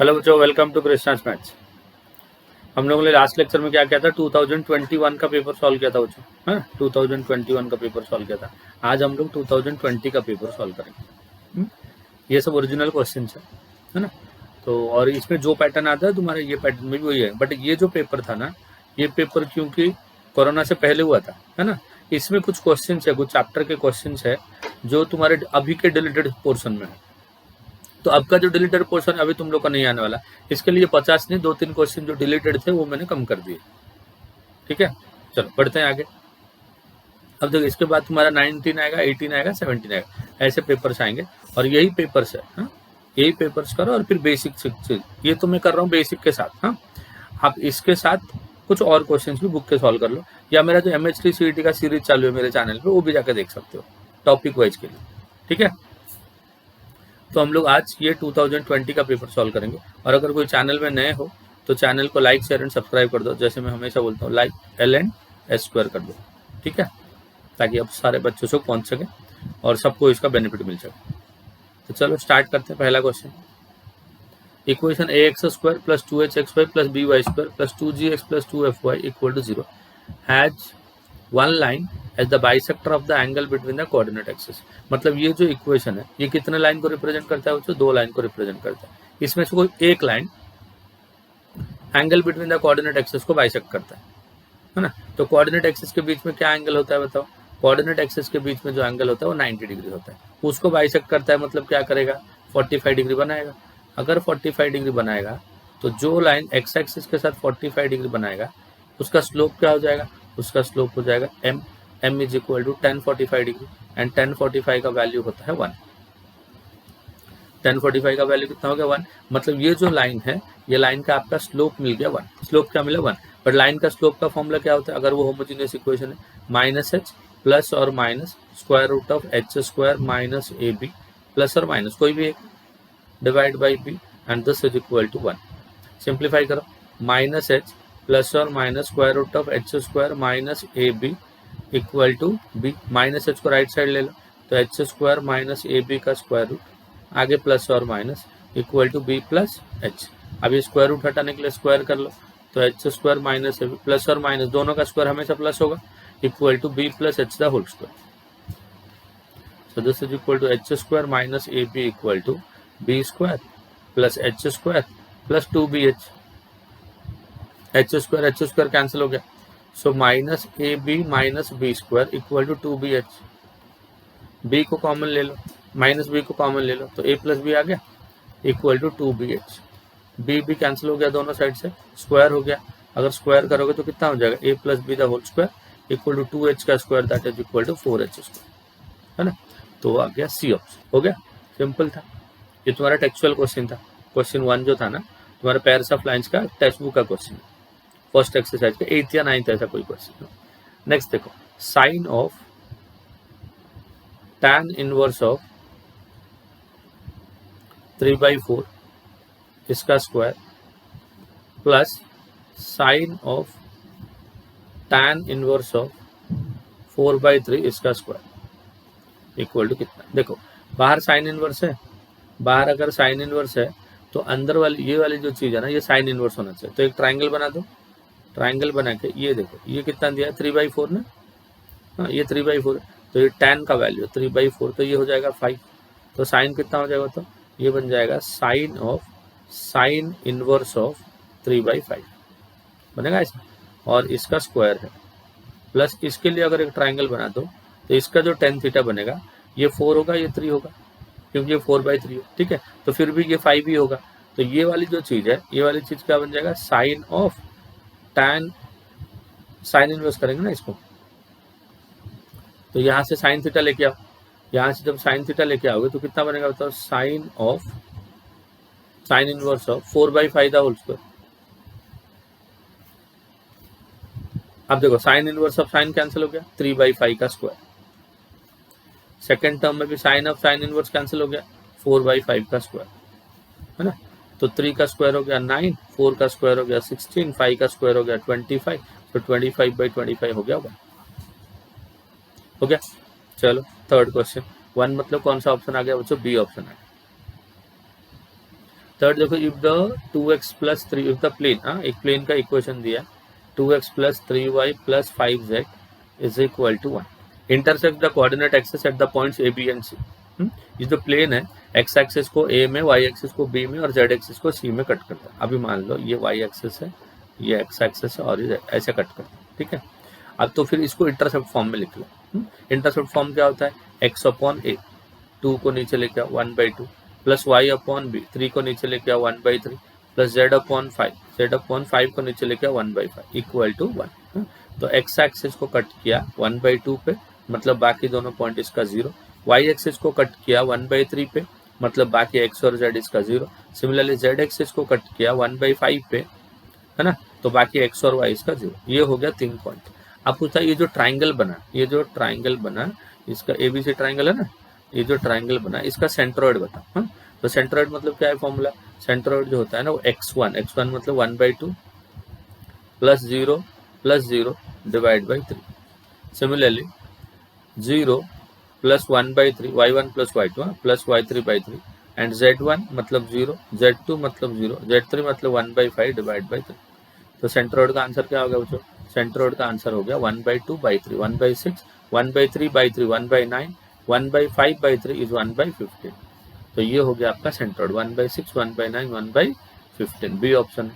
Hello बच्चों, welcome to Krishna's maths. हम लोगों ने लास्ट लेक्चर में क्या किया था, 2021 का पेपर सॉल्व किया था बच्चों। हाँ, 2021 का पेपर सॉल्व किया था। आज हम लोग 2020 का पेपर सॉल्व करेंगे। ये सब ओरिजिनल क्वेश्चन है ना। तो और इसमें जो पैटर्न आता है तुम्हारे, ये पैटर्न में भी वही है। बट ये जो पेपर था ना, ये पेपर क्योंकि कोरोना से पहले हुआ था, है ना, इसमें कुछ क्वेश्चन है, कुछ चैप्टर के क्वेश्चन है जो तुम्हारे अभी के डिलीटेड पोर्शन में है। तो अब का जो डिलीटेड पोर्शन अभी तुम लोग का नहीं आने वाला। इसके लिए 50 नहीं, 2-3 क्वेश्चन जो डिलीटेड थे वो मैंने कम कर दिए। ठीक है, चलो बढ़ते हैं आगे। अब देखो, इसके बाद तुम्हारा 19 आएगा, 18 आएगा, 17 आएगा, ऐसे पेपर्स आएंगे। और यही पेपर्स है, हाँ, यही पेपर्स करो। और फिर बेसिक चीज ये तो मैं कर रहा हूँ बेसिक के साथ। हाँ, आप इसके साथ कुछ और क्वेश्चंस भी बुक के सॉल्व कर लो, या मेरा जो MH3 CET का सीरीज चालू है मेरे चैनल पे, वो भी जाकर देख सकते हो टॉपिक वाइज के लिए। ठीक है, तो हम लोग आज ये 2020 का पेपर सॉल्व करेंगे। और अगर कोई चैनल में नए हो तो चैनल को लाइक, शेयर एंड सब्सक्राइब कर दो। जैसे मैं हमेशा बोलता हूँ, लाइक L&S² कर दो। ठीक है, ताकि अब सारे बच्चों से पहुंच सके और सबको इसका बेनिफिट मिल सके। तो चलो स्टार्ट करते हैं। पहला question, equation ax² + 2hxy + by² + 2gx + 2fy = 0 has one line as the bisector of the angle between the coordinate axis. मतलब ये जो इक्वेशन है, ये कितने लाइन को रिप्रेजेंट करता है? दो लाइन को रिप्रेजेंट करता है। इसमें से कोई एक line angle between the coordinate axis को बाइसेक्ट करता है ना। तो कोऑर्डिनेट एक्सिस के बीच में क्या एंगल होता है बताओ? कोऑर्डिनेट एक्सिस के बीच में जो एंगल होता है वो 90 डिग्री होता है। उसको बाइसेक्ट करता है, मतलब क्या करेगा? 45 डिग्री बनाएगा। अगर 45 डिग्री बनाएगा तो जो लाइन एक्स एक्सिस के साथ 45 डिग्री बनाएगा उसका स्लोप क्या हो जाएगा? उसका स्लोप हो जाएगा m = 1045 डिग्री। एंड 1045 का वैल्यू होता है 1। 1045 का वैल्यू कितना हो गया? 1। मतलब ये जो लाइन है, ये लाइन का आपका स्लोप मिल गया 1। स्लोप क्या मिला? 1। बट लाइन का स्लोप का फॉर्मूला क्या होता है अगर वो होमोजीनियस इक्वेशन है? -h प्लस और माइनस √h² - ab प्लस और माइनस कोई भी एक divide by b and this is equal to 1। Simplify करो, -h प्लस और minus √h² - ab equal to b। -h को राइट साइड ले लो तो h² - ab का स्क्वायर रूट, आगे प्लस और minus equal to b plus h। अब ये स्क्वायर रूट हटाने के लिए स्क्वायर कर लो तो h² - ab प्लस और माइनस दोनों का स्क्वायर हमेशा प्लस होगा, equal to b plus h the whole square. So this is equal to h² - ab equal to b² plus h² plus 2bh। h² cancel हो गया, so -ab - b² equal to 2bh। b को common ले लो, -b को common ले लो तो a plus b आ गया इक्वल टू 2bh। b भी कैंसिल हो गया दोनों साइड से, स्क्वायर हो गया। अगर स्क्वायर करोगे तो कितना हो जाएगा? a plus b the whole square equal to 2h का square, that is equal to 4h², है ना। तो आ गया सी ऑप्शन। हो गया, सिंपल था। ये तुम्हारा टेक्सचुअल क्वेश्चन था। क्वेश्चन 1 जो था ना तुम्हारा पेयर्स ऑफ लाइंस का टेक्स्ट बुक का क्वेश्चन, फर्स्ट एक्सरसाइज का 8th या 9th ऐसा कोई क्वेश्चन। नेक्स्ट देखो, sine of tan inverse of 3/4 इसका square plus sine of tan inverse of 4/3 इसका स्क्वायर इक्वल टू कितना? देखो, बाहर साइन इनवर्स है, बाहर अगर साइन इनवर्स है तो अंदर वाली ये वाली जो चीज है ना, ये साइन इनवर्स होना चाहिए। तो एक ट्राइंगल बना दो। ट्राइंगल बना के ये देखो, ये कितना दिया है? 3/4 ना। हाँ, ये 3/4 तो ये tan का वैल्यू 3/4 तो ये हो जाएगा 5। तो साइन कितना हो जाएगा? तो ये बन जाएगा साइन इनवर्स ऑफ 3/5 बनेगा ऐसा। और इसका स्क्वायर है प्लस इसके लिए अगर एक ट्राइंगल बना दो तो इसका जो tan थीटा बनेगा ये 4 होगा, ये 3 होगा, क्योंकि ये 4/3 हो। ठीक है, तो फिर भी ये 5 ही होगा। तो ये वाली जो चीज है, ये वाली चीज क्या बन जाएगा? Sine of tan, sine inverse करेंगे ना इसको, तो यहाँ से साइन थीटा लेके आओ। यहाँ से जब साइन थीटा लेके आओगे तो कितना बनेगा बताओ? Sine inverse of 4/5 the whole square. अब देखो, sine inverse of sine cancel हो गया, 3/5 का स्क्वायर। सेकेंड टर्म में भी sine of sine inverse cancel हो गया, 4/5 का स्क्वायर, है ना। तो 3 का स्क्वायर हो गया 9, 4 का स्क्वायर हो गया 16, 5 का स्क्वायर हो गया 25, तो 25/25 हो गया 1। हो गया। चलो थर्ड क्वेश्चन 1 मतलब कौन सा ऑप्शन आ गया बच्चों? बी ऑप्शन आ गया। थर्ड देखो, if the 2x plus 3, if the plane, हाँ एक प्लेन का इक्वेशन दिया 2x plus 3y plus 5z is equal to 1, intersect the coordinate axis at the points A B and C. ये जो plane है x axis को a में, y axis को b में और z एक्सिस को c में कट करता है। अभी मान लो ये y एक्सिस है, ये x एक्सिस है और ये ऐसे कट करता है, ठीक है। अब तो फिर इसको इंटरसेप्ट फॉर्म में लिख लो। इंटरसेप्ट फॉर्म क्या होता है, x अपॉन a, 2 को नीचे लेके आओ 1/2 प्लस y अपॉन b, 3 को नीचे लेके आओ 1/3 plus z upon 5, z upon 5 को नीचे लेके आओ 1/5 इक्वल टू 1। तो x एक्सिस को कट किया 1/2 पे, मतलब बाकी दोनों पॉइंट इसका 0। y एक्सिस को कट किया 1/3 पे, मतलब बाकी x और z इसका 0। सिमिलरली z एक्सिस को कट किया 1/5 पे, है ना, तो बाकी x और y इसका 0। ये हो गया 3 पॉइंट। अब पूछता है ये जो ट्राइंगल बना, ये जो ट्राइंगल बना, इसका ABC ट्राइंगल है ना, ये जो ट्राइंगल बना इसका सेंट्रोइड बता। हाँ, तो सेंट्रोइड मतलब क्या है फॉर्मूला, सेंट्रोइड जो होता है ना वो x1 मतलब 1/2 plus 0 divide by 3। Similarly 0 plus 1/3 y1 plus y2 plus y3/3 and z1 मतलब 0, z2 मतलब 0, z3 मतलब 1/5 डिवाइड बाई 3। तो सेंट्रोइड का आंसर क्या हो गया बच्चों, सेंट्रोइड का आंसर हो गया 1/2/3, 1/6, 1/3/3, 1/9, 1/5/3 इज 1/15। तो ये हो गया आपका centroid 1/6, 1/9, 1/15, B option.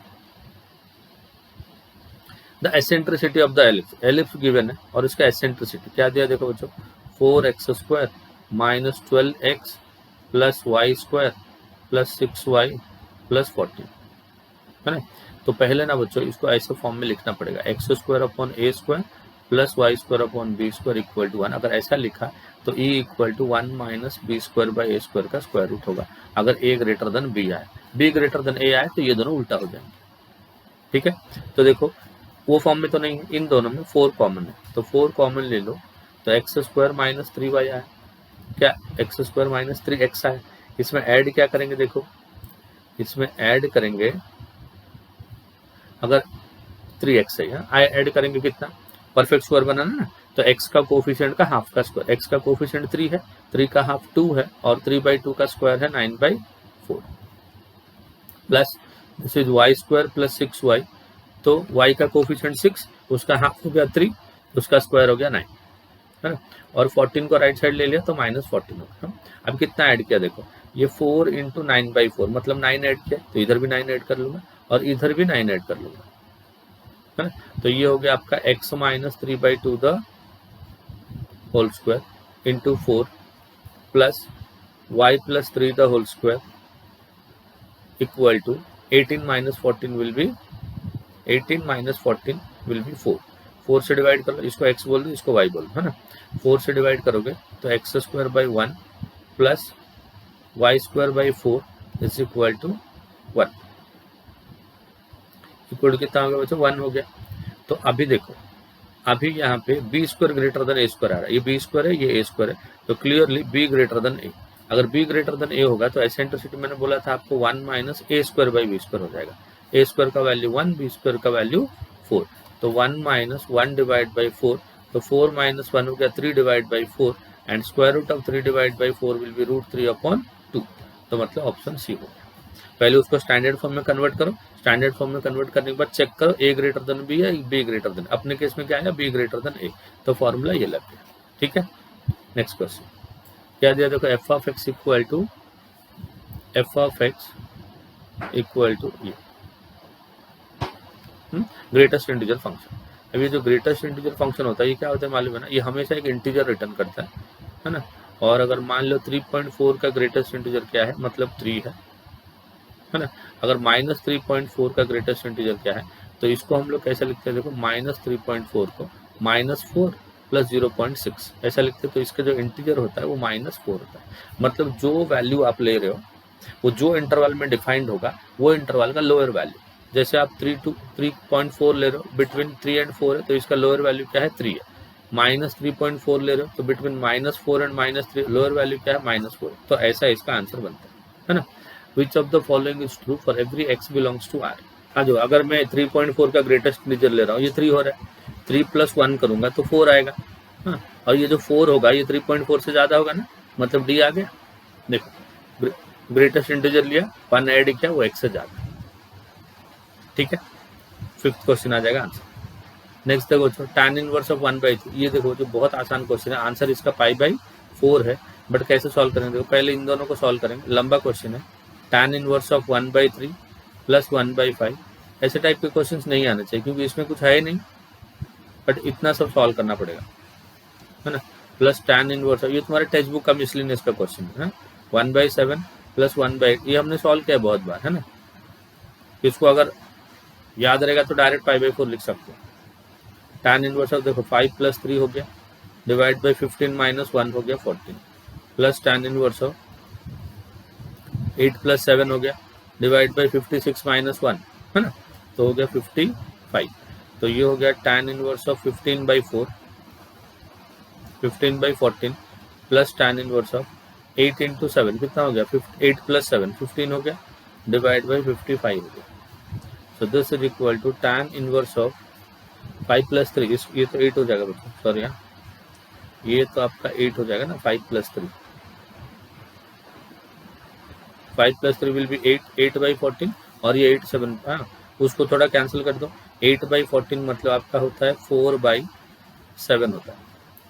The eccentricity of the ellipse, ellipse given है और इसका एसेंट्रिसिटी क्या दिया देखो बच्चों, 4x² minus 12x plus y² plus 6y plus 14, है ना। तो पहले ना बच्चों इसको ऐसे फॉर्म में लिखना पड़ेगा, x² upon a² plus y² upon b² equal to 1। अगर ऐसा लिखा तो e equal to 1 minus b² by a² का स्क्वायर रूट होगा। अगर a ग्रेटर देन b आए, b ग्रेटर देन a आए तो ये दोनों उल्टा हो जाएंगे, ठीक है। तो देखो वो फॉर्म में तो नहीं है, इन दोनों में 4 कॉमन है, तो 4 कॉमन ले लो तो x² माइनस 3y आए, क्या x² माइनस 3x आए। इसमें ऐड क्या करेंगे देखो, इसमें ऐड करेंगे अगर 3x है, ऐड करेंगे कितना, परफेक्ट स्क्वायर बनाना ना, तो x का कोफिशिएंट का हाफ का स्क्वायर, x का कोफिशिएंट 3 है, 3 का हाफ 2 है और 3/2 का स्क्वायर है 9/4 plus this is y² plus 6y, तो y का कोफिशिएंट 6, उसका हाफ हो गया 3, उसका स्क्वायर हो गया 9, है ना। और 14 को राइट साइड ले लिया तो -14 होगा। अब कितना ऐड किया देखो, ये 4 इंटू 9/4 मतलब 9 ऐड किया, तो इधर भी 9 ऐड कर लूंगा और इधर भी 9 ऐड कर लूंगा, है ना। तो ये हो गया आपका x minus 3/2 the whole square into 4 plus y plus 3 the whole square equal to 18 minus 14 will be 4। 4 से डिवाइड कर लो, इसको x बोल दो, इसको y बोल दो, है ना। 4 से डिवाइड करोगे तो x² by 1 plus y² by 4 is equal to 1, equal to कितना हो गया बच्चों, 1 हो गया। तो अभी देखो, अभी यहाँ पे b² ग्रेटर देन a² आ रहा है, ये b² है, ये a² है, तो clearly b greater than a। अगर b ग्रेटर देन a होगा तो एसेंट्रिसिटी मैंने बोला था आपको 1 माइनस a² बाई b² हो जाएगा। a² का वैल्यू 1, b² का वैल्यू 4, तो 1 माइनस 1 डिवाइड बाई 4, तो 4 माइनस 1 हो गया 3 divide by 4 and square root of 3 divide by 4 will be √3/2। तो मतलब ऑप्शन सी हो गया। पहले उसको स्टैंडर्ड फॉर्म में कन्वर्ट करो, स्टैंडर्ड फॉर्म में कन्वर्ट करने के बाद चेक करो a ग्रेटर देन b या b ग्रेटर देन, अपने केस में क्या आएगा b ग्रेटर देन a, तो फॉर्मूला ये लग गया, ठीक है। नेक्स्ट क्वेश्चन क्या दिया देखो, f(x) इक्वल टू ये ग्रेटेस्ट इंटीजर फंक्शन। अब ये जो ग्रेटेस्ट इंटीजर फंक्शन होता है ये क्या होता है मालूम है ना, ये हमेशा एक इंटीजर रिटर्न करता है ना। और अगर मान लो 3.4 का ग्रेटेस्ट इंटीजर क्या है, मतलब 3 है ना। अगर -3.4 का ग्रेटेस्ट इंटीजर क्या है, तो इसको हम लोग कैसे लिखते हैं देखो, -3.4 को -4 प्लस 0.6 ऐसा लिखते हैं। तो इसका जो इंटीजर होता है वो -4 होता है, मतलब जो वैल्यू आप ले रहे हो वो जो इंटरवल में डिफाइंड होगा वो इंटरवल का लोअर वैल्यू। जैसे आप 3.4 ले रहे हो, बिटवीन 3 एंड 4 है, तो इसका लोअर वैल्यू क्या है, 3 है। -3.4 ले रहे हो तो बिटवीन -4 एंड -3 लोअर वैल्यू क्या है, -4। तो ऐसा इसका आंसर बनता है ना। Which of the following is true for every x belongs to R? हाँ, जो अगर मैं 3.4 का ग्रेटेस्ट इंटीजर ले रहा हूँ, ये 3 हो रहा है, 3 + 1 करूंगा तो 4 आएगा, हाँ। और ये जो 4 होगा ये 3.4 से ज्यादा होगा ना, मतलब D आ गया। देखो ग्रेटेस्ट इंटीजर लिया, 1 ऐड किया, वो x से ज्यादा। ठीक है, 5th क्वेश्चन आ जाएगा आंसर। नेक्स्ट देखो tan इनवर्स ऑफ 1/3, ये देखो जो बहुत आसान क्वेश्चन है, आंसर इसका π/4 है, बट कैसे सॉल्व करेंगे देखो, पहले इन दोनों को सॉल्व करेंगे, लंबा क्वेश्चन है। tan इनवर्स ऑफ 1/3 प्लस 1/5, ऐसे टाइप के क्वेश्चंस नहीं आने चाहिए क्योंकि इसमें कुछ है ही नहीं, बट इतना सब सॉल्व करना पड़ेगा, है ना। प्लस tan इनवर्स, ये तुम्हारे टेक्स्ट बुक का मिसलिनियस का क्वेश्चन है, 1/7 प्लस 1/8, ये हमने सॉल्व किया बहुत बार, है ना। इसको अगर याद रहेगा तो डायरेक्ट π/4 लिख सकते हो। tan इनवर्स ऑफ देखो 5 + 3 हो गया, डिवाइड बाई 15 - 1 हो गया 14, प्लस tan इनवर्स ऑफ 8 + 7 हो गया, डिवाइड बाई 56 - 1, है ना, तो हो गया 55। तो ये हो गया tan inverse of 15/4, 15/14 plus tan inverse of 8 × 7 कितना हो गया, 8 + 7 15 हो गया, डिवाइड बाई 55 हो गया। So this is equal to tan inverse of 5 + 3, ये तो 8 हो जाएगा बच्चों, सॉरी हाँ, ये तो आपका 8 हो जाएगा ना, 5 + 3, 5 + 3 विल बी 8/14, और ये 8 7, हाँ उसको थोड़ा कैंसिल कर दो, 8/14 मतलब आपका होता है 4/7 होता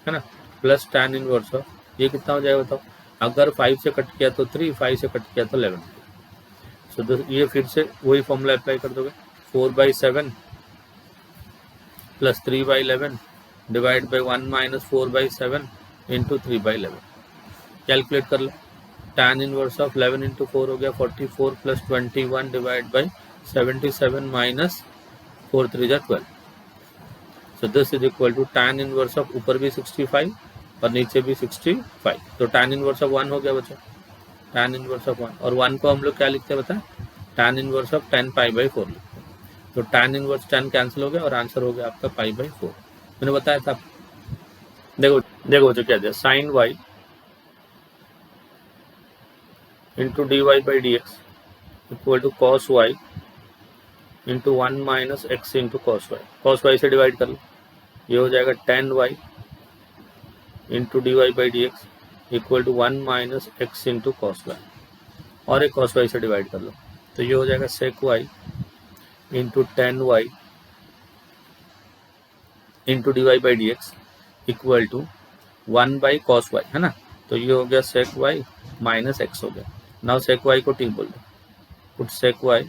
है ना, प्लस tan इनवर्स ऑफ, ये कितना हो जाएगा बताओ, अगर 5 से कट किया तो 3, 5 से कट किया तो 11। सो ये फिर से वही फॉर्मूला अप्लाई कर दोगे, 4/7 plus 3/11 divide by 1 - 4/7 into 3/11, calculate कर लो। tan इनवर्स ऑफ 11 × 4 हो गया 44 प्लस 21 डिवाइड बाई 77 माइनस 4 3 जा 12। So this is equal to tan inverse of, ऊपर भी 65 और नीचे भी 65, तो tan इनवर्स ऑफ 1 हो गया बच्चों, tan इनवर्स ऑफ 1, और 1 को हम लोग क्या लिखते हैं बताएं, tan इनवर्स ऑफ 10 π/4 लिखते हैं। तो tan इनवर्स 10 कैंसिल हो गया और आंसर हो गया आपका π/4। मैंने बताया था, देखो बच्चों क्या दिया, sin y into dy/dx equal to cos y into 1 - x into cos y, cos y से डिवाइड कर लो, ये हो जाएगा tan y into dy/dx equal to 1 - x into cos y, और एक cos y से डिवाइड कर लो, तो ये हो जाएगा sec y into tan y into dy/dx equal to 1/cos y, है ना, तो ये हो गया sec y माइनस x हो गया। नाउ sec y को t बोल दो, put sec y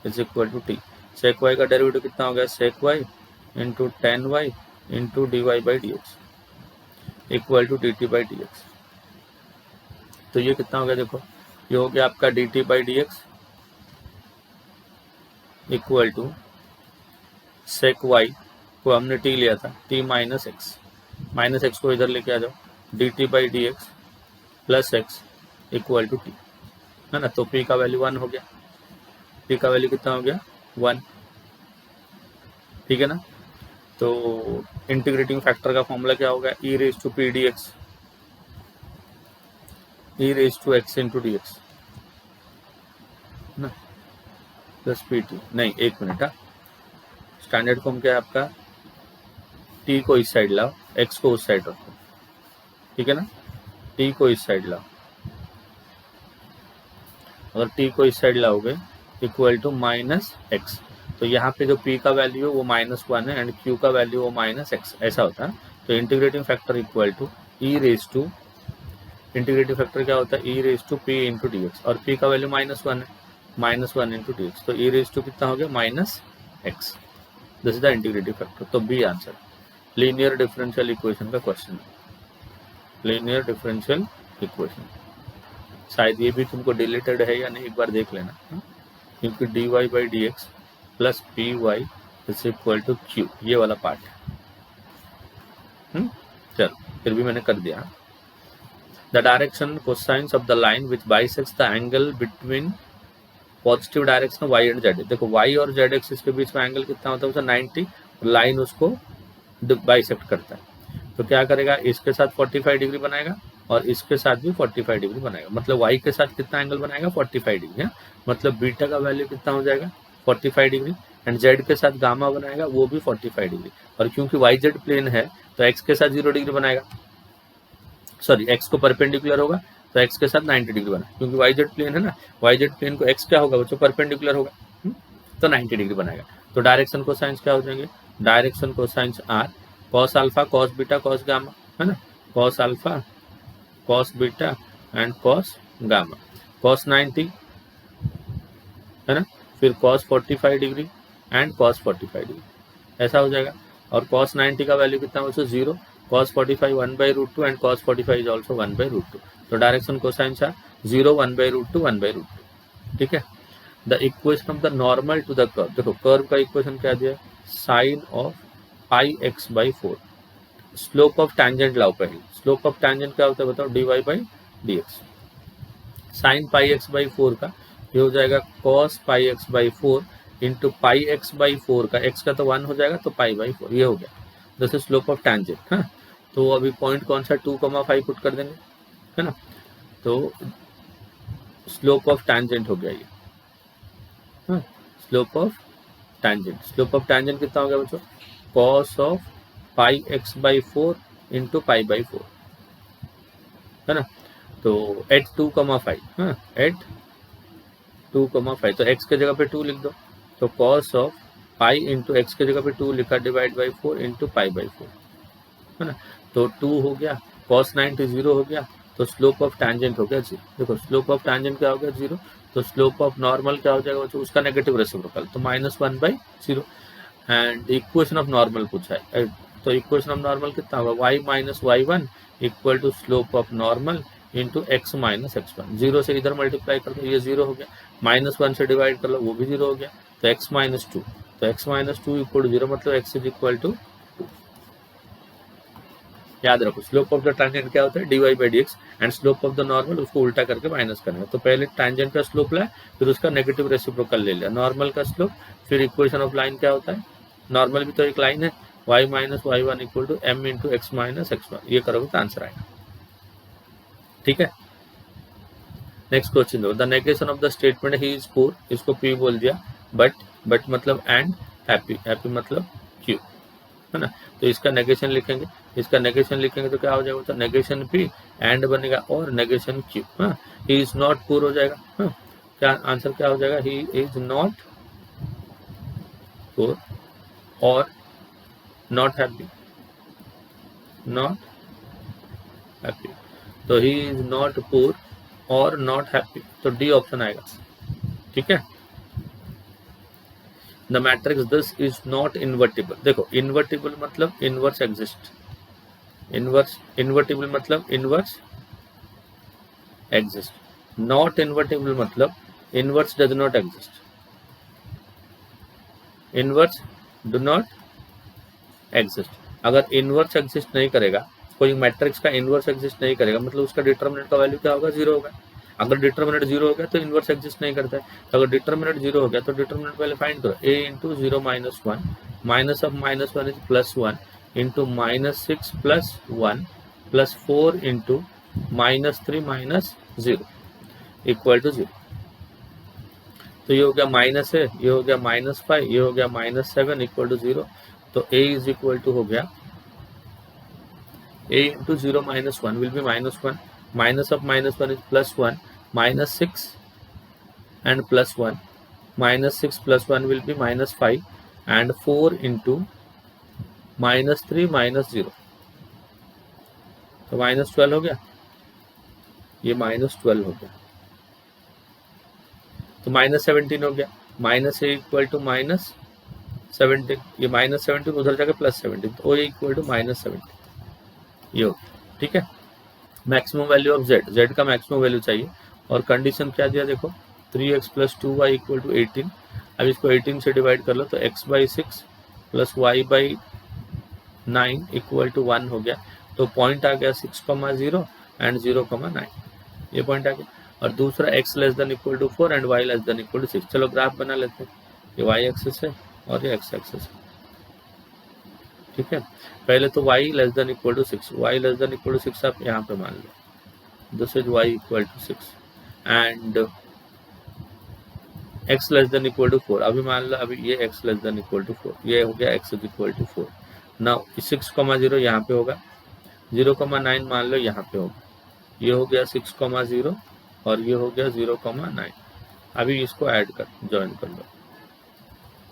is equal to t, sec y का डेरिवेटिव कितना हो गया, sec y into tan y into dy/dx equal to dt/dx। तो ये कितना हो गया, देखो ये हो गया आपका dt/dx equal to sec y को हमने t लिया था, t माइनस x को इधर लेके आ जाओ, dt/dx plus x equal to t, है ना। तो p का वैल्यू 1 हो गया, p का वैल्यू कितना हो गया 1, ठीक है ना। तो इंटीग्रेटिंग फैक्टर का फॉर्मूला क्या होगा, e raised to p dx, e raised to x into dx, ना, प्लस pt, नहीं एक मिनट, स्टैंडर्ड फॉर्म क्या है आपका, t को इस साइड लाओ, x को उस साइड रखो, ठीक है ना, t को इस साइड लाओ, अगर t को इस साइड लाओगे इक्वल टू माइनस x, तो यहाँ पे जो p का वैल्यू है वो -1 है एंड q का वैल्यू वो -x, ऐसा होता है। तो integrating factor equal to e raise to, integrating factor क्या होता है, e raise to p into dx, और p का वैल्यू -1 है, -1 इंटू dx, तो e रेज टू कितना हो गया -x, this is the integrating factor. तो B answer, linear differential equation का क्वेश्चन, लीनियर डिफरेंशियल इक्वेशन, शायद ये भी तुमको डिलीटेड है या नहीं एक बार देख लेना, क्योंकि dy/dx plus py is equal to q, ये वाला पार्ट है। चलो फिर भी मैंने कर दिया। The direction cosines of the line which bisects the angle between positive direction y and z, देखो y और z एक्सिस के बीच में एंगल कितना होता है, उसे 90, लाइन उसको बाइसेक्ट करता है। तो क्या करेगा, इसके साथ 45 डिग्री बनाएगा और इसके साथ भी 45 डिग्री बनाएगा, मतलब y के साथ कितना एंगल बनाएगा 45 डिग्री है, मतलब बीटा का वैल्यू कितना हो जाएगा 45 डिग्री, एंड z के साथ गामा बनाएगा वो भी 45 डिग्री, और क्योंकि y z प्लेन है तो x के साथ 0 डिग्री बनाएगा, सॉरी x को परपेंडिकुलर होगा तो एक्स के साथ 90 डिग्री बना, क्योंकि वाई जेड प्लेन है ना, वाई जेड प्लेन को एक्स क्या होगा बच्चों, परपेंडिकुलर होगा, तो 90 डिग्री बनाएगा। तो डायरेक्शन कोसाइंस क्या हो जाएंगे, direction cosines are cos alpha cos beta cos gamma, है ना, cos alpha cos beta and cos gamma, cos 90 है ना, फिर cos 45 degree and cos 45 degree, ऐसा हो जाएगा। और कॉस 90 का वैल्यू कितना बच्चों, 0, cos 45 1/√2 and cos 45 is also 1/√2। तो डायरेक्शन कोसाइंस आर 0 1/√2 1/√2, ठीक है। The equation of the normal to the curve, देखो कर्व का इक्वेशन क्या दिया, sine of pi x by 4, slope of tangent लाओ पहले, स्लोप ऑफ टैंजेंट क्या होता है बताओ, dy/dx, sine pi x by 4 का ये हो जाएगा cos pi x by 4 into pi x by 4 का, एक्स का तो 1 हो जाएगा तो पाई बाई 4, ये हो गया, जैसे स्लोप ऑफ टैंजेंट। हाँ, तो अभी पॉइंट कौन सा 2,5 पुट कर देंगे, है ना, तो स्लोप ऑफ टैंजेंट हो गया ये, हाँ, slope of tangent, slope of tangent कितना हो गया बच्चों, cos of pi x by 4 into pi by 4, है ना, तो एट 2,5, हाँ, एट 2,5, तो x के जगह पे 2 लिख दो, तो cos of pi into x के जगह पे 2 लिखा divide by 4 into pi by 4, है ना, तो 2 हो गया, कॉस 90 0 हो गया, तो स्लोप ऑफ टैंजेंट हो गया 0। देखो स्लोप ऑफ टैंजेंट क्या हो गया 0, तो स्लोप ऑफ नॉर्मल क्या हो जाएगा, तो उसका नेगेटिव रेसिप्रोकल, तो -1/0, एंड इक्वेशन ऑफ नॉर्मल पूछा है, तो इक्वेशन ऑफ नॉर्मल कितना होगा, y minus y1 equal to slope of normal into x minus x1, 0 से इधर मल्टीप्लाई कर दो, ये 0 हो गया, -1 से डिवाइड कर लो, वो भी 0 हो गया, तो x माइनस 2, तो x माइनस 2 इक्वल टू 0, मतलब x इज इक्वल टू 2। याद रखो स्लोप ऑफ द टैंजेंट क्या होता है, dy/dx, and slope of the normal उसको उल्टा करके माइनस करना, तो पहले टैंजेंट का स्लोप लाया, फिर उसका नेगेटिव रेसिप्रोकल ले लिया, नॉर्मल का स्लोप, फिर इक्वेशन ऑफ लाइन क्या होता है, नॉर्मल भी तो एक लाइन है, y minus y1 equal to m into x minus x1, ये करोगे तो आंसर आएगा, ठीक है। नेक्स्ट क्वेश्चन दो, the negation of the statement he is poor, इसको p बोल दिया, बट मतलब एंड हैप्पी, हैप्पी मतलब q, है ना, तो इसका नेगेशन लिखेंगे, इसका नेगेशन लिखेंगे तो क्या हो जाएगा, तो नेगेशन p एंड बनेगा और नेगेशन q, हाँ, ही इज नॉट पुअर हो जाएगा, हाँ, क्या आंसर क्या हो जाएगा, ही इज नॉट पुअर और नॉट हैप्पी, नॉट हैप्पी, तो ही इज नॉट पुअर और नॉट हैप्पी, तो डी ऑप्शन आएगा, ठीक है। The matrix this is not invertible, देखो इन्वर्टिबल मतलब इनवर्स एग्जिस्ट, इन्वर्टिबल मतलब इनवर्स एग्जिस्ट, नॉट इन्वर्टिबल मतलब inverse does not exist, inverse do not exist, अगर इनवर्स एग्जिस्ट नहीं करेगा, कोई मैट्रिक्स का इनवर्स एग्जिस्ट नहीं करेगा, मतलब उसका डिटरमिनेंट का वैल्यू क्या होगा, 0 होगा, अगर डिटरमिनेंट 0 हो गया तो इनवर्स एग्जिस्ट नहीं करता है, तो अगर डिटरमिनेंट 0 हो गया तो डिटरमिनेंट पहले फाइंड करो, a इंटू 0 माइनस 1 माइनस ऑफ -1 इज +1 इंटू -6 + 1 प्लस 4 इंटू -3 - 0 इक्वल टू 0, तो ये हो गया माइनस है, ये हो गया -5, ये हो गया -7 इक्वल टू 0, तो a इज इक्वल टू हो गया a इंटू 0 minus 1 will B -1, minus of -1 is +1, -6 and +1, -6 + 1 will be -5 and 4 into -3 - 0, तो -12 हो गया, ये -12 हो गया, तो -17 हो गया, -a इक्वल टू -17, ये -17 उधर जाकर +17, तो a इक्वल टू -17, ये हो गया, ठीक है। मैक्सिमम वैल्यू ऑफ z का मैक्सिमम वैल्यू चाहिए, और कंडीशन क्या दिया देखो, 3x + 2y इक्वल टू 18, अब इसको 18 से डिवाइड कर लो, तो x/6 + y/9 इक्वल टू 1 हो गया, तो पॉइंट आ गया 6,0 एंड 0,9, ये पॉइंट आ गया, और दूसरा x < = 4 एंड y < 6, चलो ग्राफ बना लेते हैं, ये y एक्सिस है और ये x एक्सिस है, ठीक है। पहले तो y < = 6, y < = 6 आप यहाँ पे मान लो, this is y = 6 and x < 4, अभी मान लो, अभी ये x < 4, ये हो गया x = 4, नाउ 6,0 यहाँ पे होगा, 0,9 मान लो यहाँ पे होगा, ये हो गया 6,0 और ये हो गया 0,9। अभी इसको ऐड कर ज्वाइन कर लो,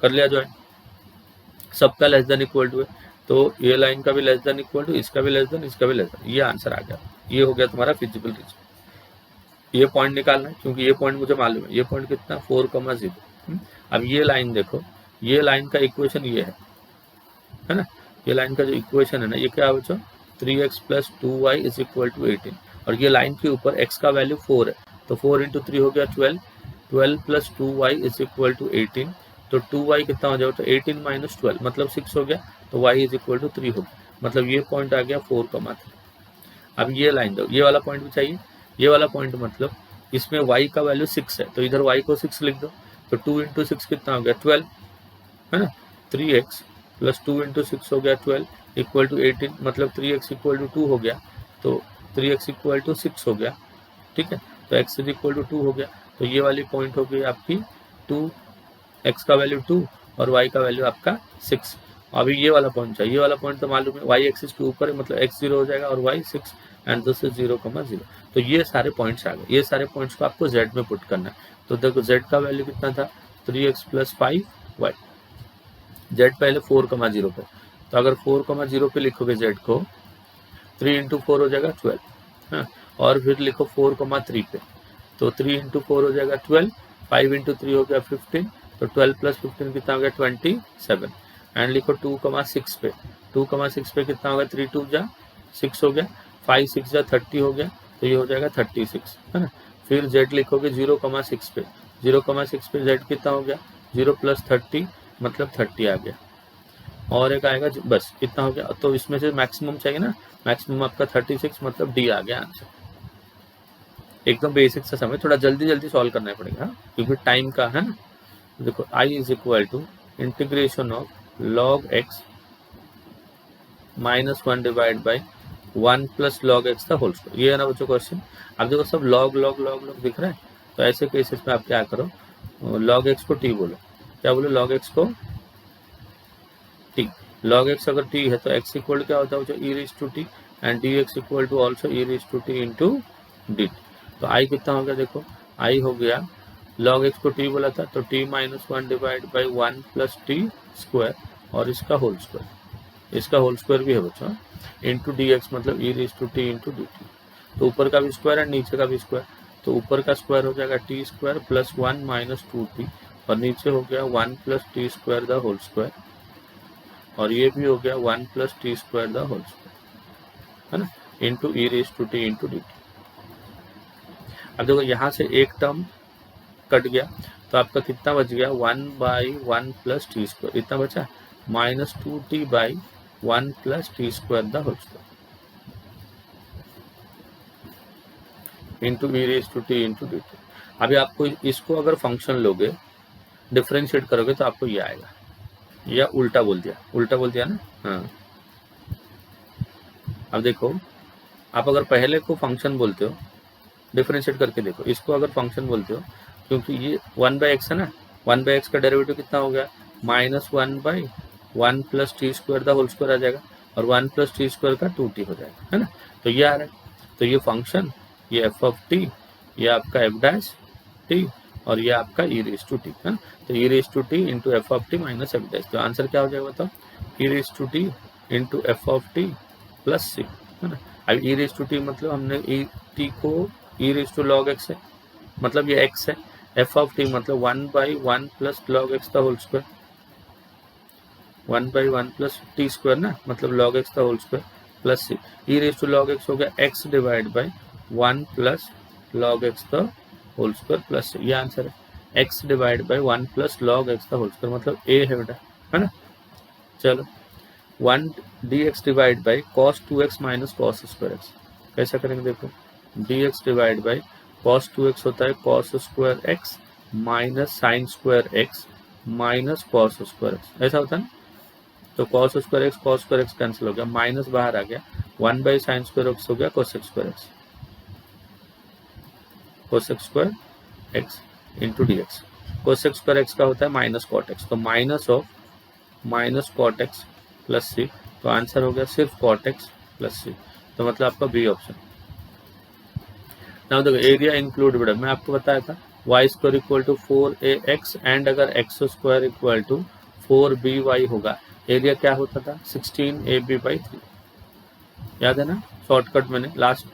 कर लिया ज्वाइन, सबका लेस देन इक्वल टू है, तो ये लाइन का भी लेस देन इक्वल टू, इसका भी लेस देन, इसका भी लेस देन, ये आंसर आ गया। ये हो गया तुम्हारा फिजिबल रीजन। ये पॉइंट निकालना है क्योंकि ये पॉइंट मुझे मालूम है, ये पॉइंट कितना 4,0। अब ये लाइन देखो, ये लाइन का इक्वेशन ये है ना, ये लाइन का जो इक्वेशन है ना, ये क्या है बच्चों, 3x + 2y = 18। और ये लाइन के ऊपर x का वैल्यू 4 है, तो 4 × 3 हो गया 12, 12 + 2y = 18। तो 2y कितना हो जाएगा, तो 18 - 12 मतलब 6 हो गया, तो y = 3 हो गया, मतलब ये पॉइंट आ गया 4,3। अब ये लाइन दो, ये वाला पॉइंट भी चाहिए, ये वाला पॉइंट मतलब इसमें y का वैल्यू 6 है, तो इधर y को 6 लिख दो, तो 2 × 6 कितना हो गया 12, है ना, 3x + 2 × 6 हो गया 12 = 18, मतलब 3x = 2 हो गया, तो 3x = 6 हो गया, ठीक है, तो x = 2 हो गया, तो ये वाली पॉइंट हो गई आपकी 2, x का वैल्यू 2 और y का वैल्यू आपका 6। अभी ये वाला पॉइंट चाहिए, ये वाला पॉइंट तो मालूम है, y एक्सिस के ऊपर है, मतलब x 0 हो जाएगा और y 6 एंड दिस इज 0,0। तो ये सारे पॉइंट्स आ गए, ये सारे पॉइंट्स को आपको z में पुट करना है। तो देखो z का वैल्यू कितना था, 3x + 5y, z पहले 4,0 पे, तो अगर 4,0 पे लिखोगे z को, 3 × 4 हो जाएगा 12, हाँ, और फिर लिखो 4,3 पे, तो 3 × 4 हो जाएगा 12, 5 × 3 हो गया 15, तो 12 + 15 कितना हो गया 27, एंड लिखो 2,6 पे, 2,6 पे कितना होगा, 3 × 2 = 6 हो गया, 5 × 6 = 30 हो गया, तो ये हो जाएगा 36, है ना। फिर z लिखोगे 0,6 पे, 0,6 पे z कितना हो गया, 0 + 30 मतलब 30 आ गया, और एक आएगा बस कितना हो गया, तो इसमें से मैक्सिमम चाहिए ना, मैक्सिमम आपका 36 मतलब डी आ गया आंसर। एकदम बेसिक सा समय, थोड़ा जल्दी जल्दी सॉल्व करना पड़ेगा क्योंकि टाइम का है ना। देखो I = integration of log x -1 / 1 + log x का होल स्क्वायर, ये है ना बच्चों क्वेश्चन। अब देखो सब log log log log दिख रहा है, तो ऐसे केसेस में आप क्या करो, log x को t बोलो, क्या बोलो, log x को t, log x अगर t है तो x इक्वल क्या होता है, e⁻t and dx = also e⁻t × dt। तो I कितना हो गया, देखो I हो गया, log x को t बोला था, तो t - 1 / 1 + t² और इसका होल स्क्वायर, इसका होल स्क्वायर भी है बच्चों, इंटू dx मतलब e⁻t × dt। तो ऊपर का भी स्क्वायर है, नीचे का भी स्क्वायर, तो ऊपर का स्क्वायर हो जाएगा t² + 1 - 2t, और नीचे हो गया 1 + t² द होल स्क्वायर, और ये भी हो गया 1 + t² द होल स्क्वायर, है ना, इंटू e⁻t × dt। अब देखो यहाँ से एक टर्म कट गया, तो आपका कितना बच गया, 1/1 + t², इतना बचा, -2t/1 + t² the whole square into e⁻t × dt। अभी आपको इसको अगर फंक्शन लोगे, डिफरेंशिएट करोगे, तो आपको ये आएगा, या उल्टा बोल दिया ना, हाँ। अब देखो, आप अगर पहले को फंक्शन बोलते हो, डिफरेंशिएट करके देखो, इसको अगर फंक्शन बोलते हो, क्योंकि ये 1/x है ना, 1/x का डेरिवेटिव कितना हो गया, -1/1 + t² द होल स्क्वायर आ जाएगा, और 1 + t² का 2t हो जाएगा, है ना। तो ये आ रहा है, तो ये फंक्शन, ये f(t), ये आपका f'(t) और ये आपका e⁻t है ना, तो e⁻t इंटू f(t) - f', तो आंसर क्या हो जाएगा बताओ, e⁻t इंटू f(t) + c, है ना। अब e⁻t मतलब हमने t को e⁻ log x है, मतलब ये x है, f(t) मतलब 1/1 + log x the whole square, 1/1 + t² ना, मतलब log x the whole square plus c, e⁻ log x हो गया x / 1 + log x the whole square plus c, ये आंसर है, x / 1 + log x the whole square मतलब a है बेटा, है ना। चलो 1 dx / cos 2x - cos²x, कैसा करेंगे देखो, dx / cos 2x होता है cos² x - sin² x cos²x, ऐसा होता है ना। तो cos² x कैंसिल हो गया, माइनस बाहर आ गया, 1/sin² हो गया cos² x into dx, cos² x का होता है -cot x, तो -cot x + c, तो आंसर हो गया सिर्फ cot x + c, तो मतलब आपका बी ऑप्शन। नाउ देखो एरिया इंक्लूड बेटा मैं आपको बताया था Y square equal to 4ax and अगर X square equal to 4by होगा एरिया क्या होता था 16ab/3 याद है ना शॉर्टकट मैंने लास्ट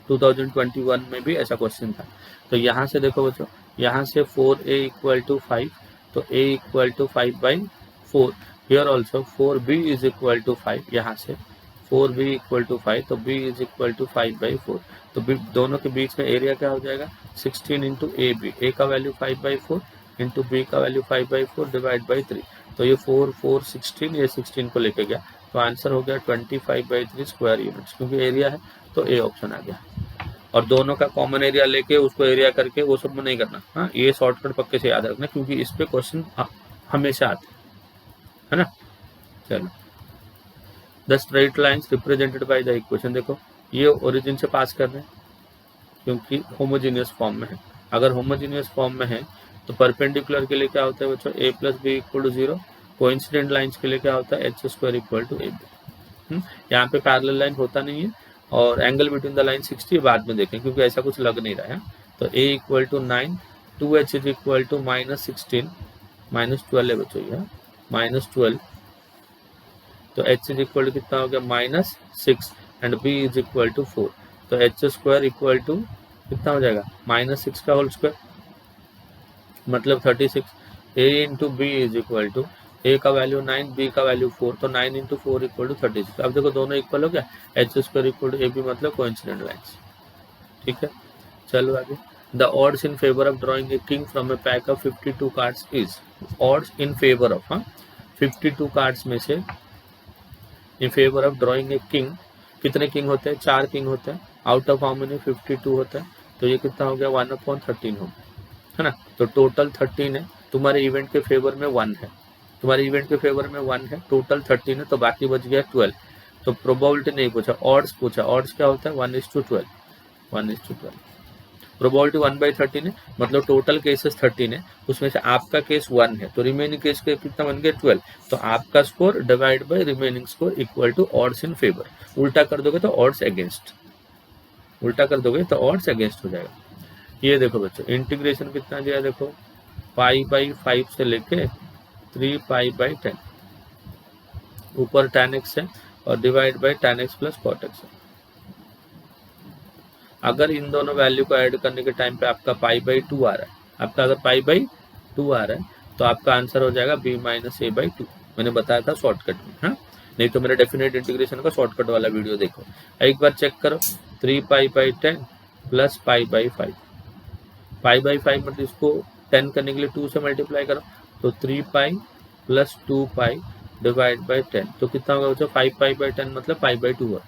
2021 में भी ऐसा क्वेश्चन था। तो यहाँ से देखो बच्चों यहाँ से 4a इक्वल टू 5 तो a equal to 5/4 here also 4b is equal to 5 यहाँ से 4b इक्वल टू 5 तो b इज इक्वल टू 5/4 तो दोनों के बीच में एरिया क्या हो जाएगा 16 इंटू a का वैल्यू 5/4 इंटू b का वैल्यू 5/4 डिवाइड बाई 3 तो ये 4 4 16 ये 16 को लेके गया तो आंसर हो गया 25/3 स्क्वायर यूनिट्स क्योंकि एरिया है तो ए ऑप्शन आ गया। और दोनों का कॉमन एरिया लेके उसको एरिया करके वो सब नहीं करना। हाँ ये शॉर्टकट पक्के से याद रखना क्योंकि इस पे क्वेश्चन हमेशा आते है ना। चलो the straight lines represented by the equation देखो ये ओरिजिन से पास कर रहे हैं क्योंकि होमोजीनियस फॉर्म में है। अगर होमोजीनियस फॉर्म में है तो परपेंडिकुलर के लिए क्या होता है बच्चों a plus B equal to 0 coincident lines के लिए क्या होता है h square equal to ab। यहाँ पे पैरेलल लाइन होता नहीं है और एंगल बिटवीन द लाइन 60 बाद में देखें क्योंकि ऐसा कुछ लग नहीं रहा है। तो a equal to 9 2h is equal to -16 -12 है बच्चों ये -12 तो h इज इक्वल टू कितना हो गया -6 and b is equal to 4 तो h स्क्वायर इक्वल टू कितना हो जाएगा -6 का होल स्क्वायर मतलब 36 a into B is equal to a का वैल्यू 9 b का वैल्यू 4 तो 9 इंटू 4 इक्वल टू 36। अब देखो दोनों इक्वल हो गया h square equal to ab मतलब कोइंसिडेंट लाइन्स। ठीक है चलो आगे the odds in favour of drawing a king from a pack of 52 cards is odds in favour of 52 cards में से in favour of drawing a king कितने king होते हैं 4 किंग होते हैं आउट ऑफ हाउ मेनी 52 होता है तो ये कितना हो गया 1/13 हो गया है ना। तो टोटल 13 है तुम्हारे इवेंट के फेवर में 1 है तुम्हारे इवेंट के फेवर में 1 है टोटल 13 है तो बाकी बच गया 12। तो प्रोबेबिलिटी नहीं पूछा ऑड्स पूछा ऑड्स क्या होता है 1:12 1:12 प्रोबेबिलिटी 1/13 है मतलब टोटल केसेस 13 है उसमें से आपका केस 1 है तो रिमेनिंग केस के कितना बन गया 12 तो आपका score divide by remaining score equal to odds in favour. उल्टा कर दोगे तो ऑड्स अगेंस्ट उल्टा कर दोगे तो ऑड्स अगेंस्ट हो जाएगा। ये देखो बच्चों इंटीग्रेशन कितना दिया देखो π/5 से लेके 3π/10 ऊपर tan x है और divide by tan x plus cot x है। अगर इन दोनों वैल्यू को ऐड करने के टाइम पे आपका π/2 आ रहा है आपका अगर π/2 आ रहा है तो आपका आंसर हो जाएगा b-a/2 मैंने बताया था शॉर्टकट में। हाँ नहीं तो मेरा डेफिनेट इंटीग्रेशन का शॉर्टकट वाला वीडियो देखो एक बार चेक करो 3π/10 प्लस π/5 π/5 मतलब इसको 10 करने के लिए 2 से मल्टीप्लाई करो तो 3π प्लस 2π डिवाइड बाई 10 तो कितना होगा बच्चों 5π/10 मतलब π/2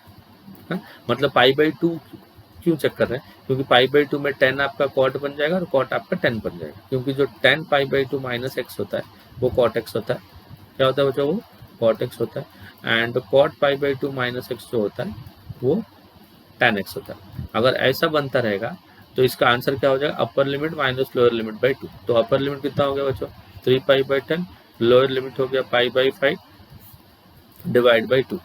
है मतलब π/2 क्यों चेक कर रहे हैं क्योंकि π/2 में 10 आपका cot बन जाएगा और cot आपका 10 बन जाएगा क्योंकि जो 10 π/2 माइनस x होता है वो cot x होता है। क्या होता है बच्चों वो cot x होता है एंड cot π/2 माइनस x जो होता है वो tan x होता है। अगर ऐसा बनता रहेगा तो इसका आंसर क्या हो जाएगा upper limit minus lower limit by 2 तो अपर लिमिट कितना हो गया बच्चों 3π/10 लोअर लिमिट हो गया π/5 डिवाइड बाई 2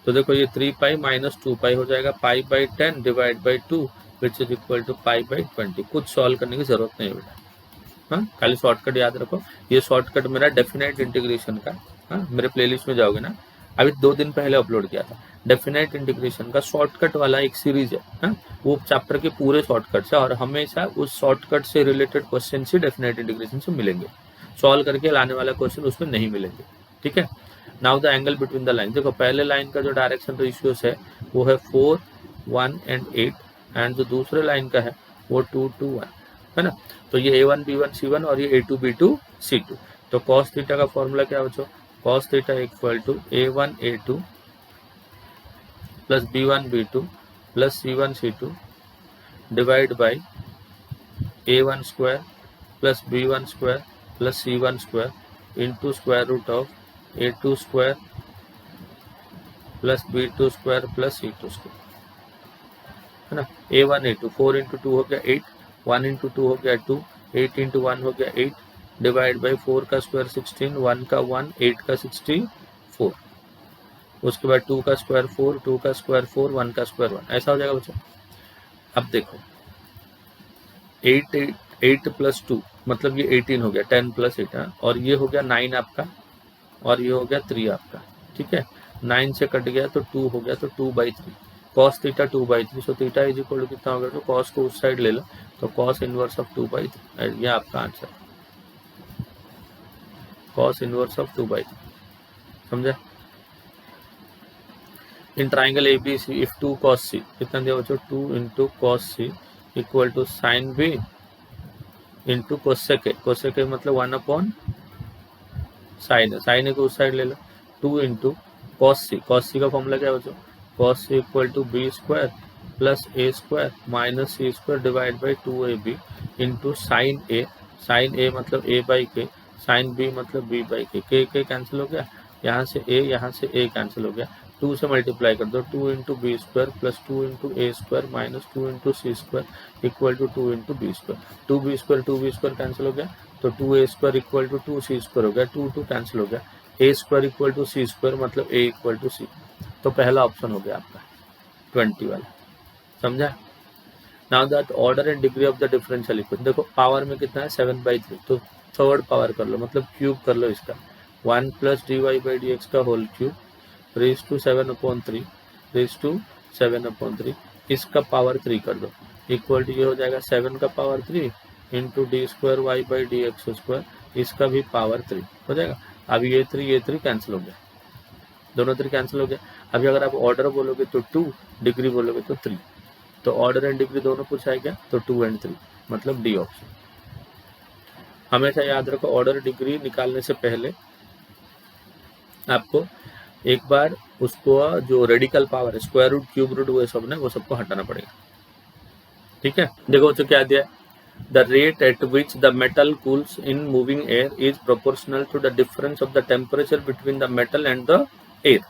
तो देखो ये 3π माइनस 2π हो जाएगा π/10 divide by 2 which is equal to π/20। कुछ सॉल्व करने की जरूरत नहीं है बेटा। हाँ खाली शॉर्टकट याद रखो ये शॉर्टकट मेरा डेफिनेट इंटीग्रेशन का हाँ मेरे प्लेलिस्ट में जाओगे ना अभी 2 दिन पहले अपलोड किया था डेफिनेट इंटीग्रेशन का शॉर्टकट वाला एक सीरीज है। हाँ वो चैप्टर के पूरे शॉर्टकट है और हमेशा उस शॉर्टकट से रिलेटेड क्वेश्चन से डेफिनेट इंटीग्रेशन से मिलेंगे सॉल्व करके लाने वाला क्वेश्चन उसमें नहीं मिलेंगे। ठीक है now the angle between the line देखो पहले लाइन का जो डायरेक्शन रेशियोस है वो है 4 1 एंड 8 एंड जो दूसरे लाइन का है वो 2 2 1 है ना। तो ये a1 b1 c1 और ये a2 b2 c2 तो cos थीटा का फॉर्मूला क्या बच्चों cos theta equal to a1 a2 plus b1 b2 plus c1 c2 divide by a1 square plus b1 square plus c1 square into square root of a2 square plus b2 square plus c2 square है ना। a1 a2 4 into 2 हो गया 8 1 into 2 हो गया 2 8 into 1 हो गया 8 divide by 4 का square 16 1 का 1 8 का 64 उसके बाद 2 का स्क्वायर 4 2 का स्क्वायर 4 1 का स्क्वायर 1 ऐसा हो जाएगा बच्चों। अब देखो 8 8 प्लस 2 मतलब ये 18 हो गया, 10 प्लस 8, और ये हो गया 9 आपका, और ये हो गया 3 आपका, ठीक है। 9 से कट गया तो 2 हो गया, तो 2/3 cos theta 2/3, so theta is equal to कितना होगा, तो कॉस को उस साइड ले लो, तो कॉस इनवर्स ऑफ 2/3, ये आपका आंसर, कॉस इनवर्स ऑफ 2/3, समझा। In triangle ABC if 2 cos C कितना दिया बच्चों, 2 into cos C equal to sine B into cosec A, cosec A मतलब 1/sin है, साइन A को उस साइड ले लो, 2 इंटू कॉस C का फॉर्मूला क्या है बच्चों, cos C equal to B² plus A² minus C² divide by 2AB into sine A मतलब A/K, साइन B मतलब B/K, K कैंसिल हो गया, यहाँ से A कैंसिल हो गया, 2 से मल्टीप्लाई कर दो, 2 into B² plus 2 into A² minus 2 into C² equal to 2 into B², 2B² cancel हो गया, तो 2A² इक्वल टू 2C² हो गया, 2 कैंसिल हो गया, A² इक्वल टू C² मतलब A इक्वल टू C, तो पहला ऑप्शन हो गया आपका 20 वाला, समझा। Now that order and degree of the differential equation, देखो पावर में कितना है 7/3, तो थर्ड पावर कर लो, मतलब क्यूब कर लो इसका, 1 प्लस dy/dx का होल क्यूब रेज टू 7/3 इसका पावर 3 कर दो, इक्वल टू ये हो जाएगा 7 का पावर 3 इंटू d²y/dx², इसका भी पावर 3 हो जाएगा। अब ये 3 कैंसिल हो गया, दोनों 3 कैंसिल हो गया। अभी अगर आप ऑर्डर बोलोगे तो 2, डिग्री बोलोगे तो 3, तो ऑर्डर एंड डिग्री दोनों पूछा गया, तो 2 और 3 मतलब डी ऑप्शन। हमेशा याद रखो ऑर्डर डिग्री निकालने से पहले आपको एक बार उसको जो रेडिकल पावर है, स्क्वायर रूट, क्यूब रूट, वो सब ने वो सबको हटाना पड़ेगा, ठीक है। देखो तो क्या दिया है, the rate at which the metal cools in moving air is proportional to the difference of the temperature between the metal and the air,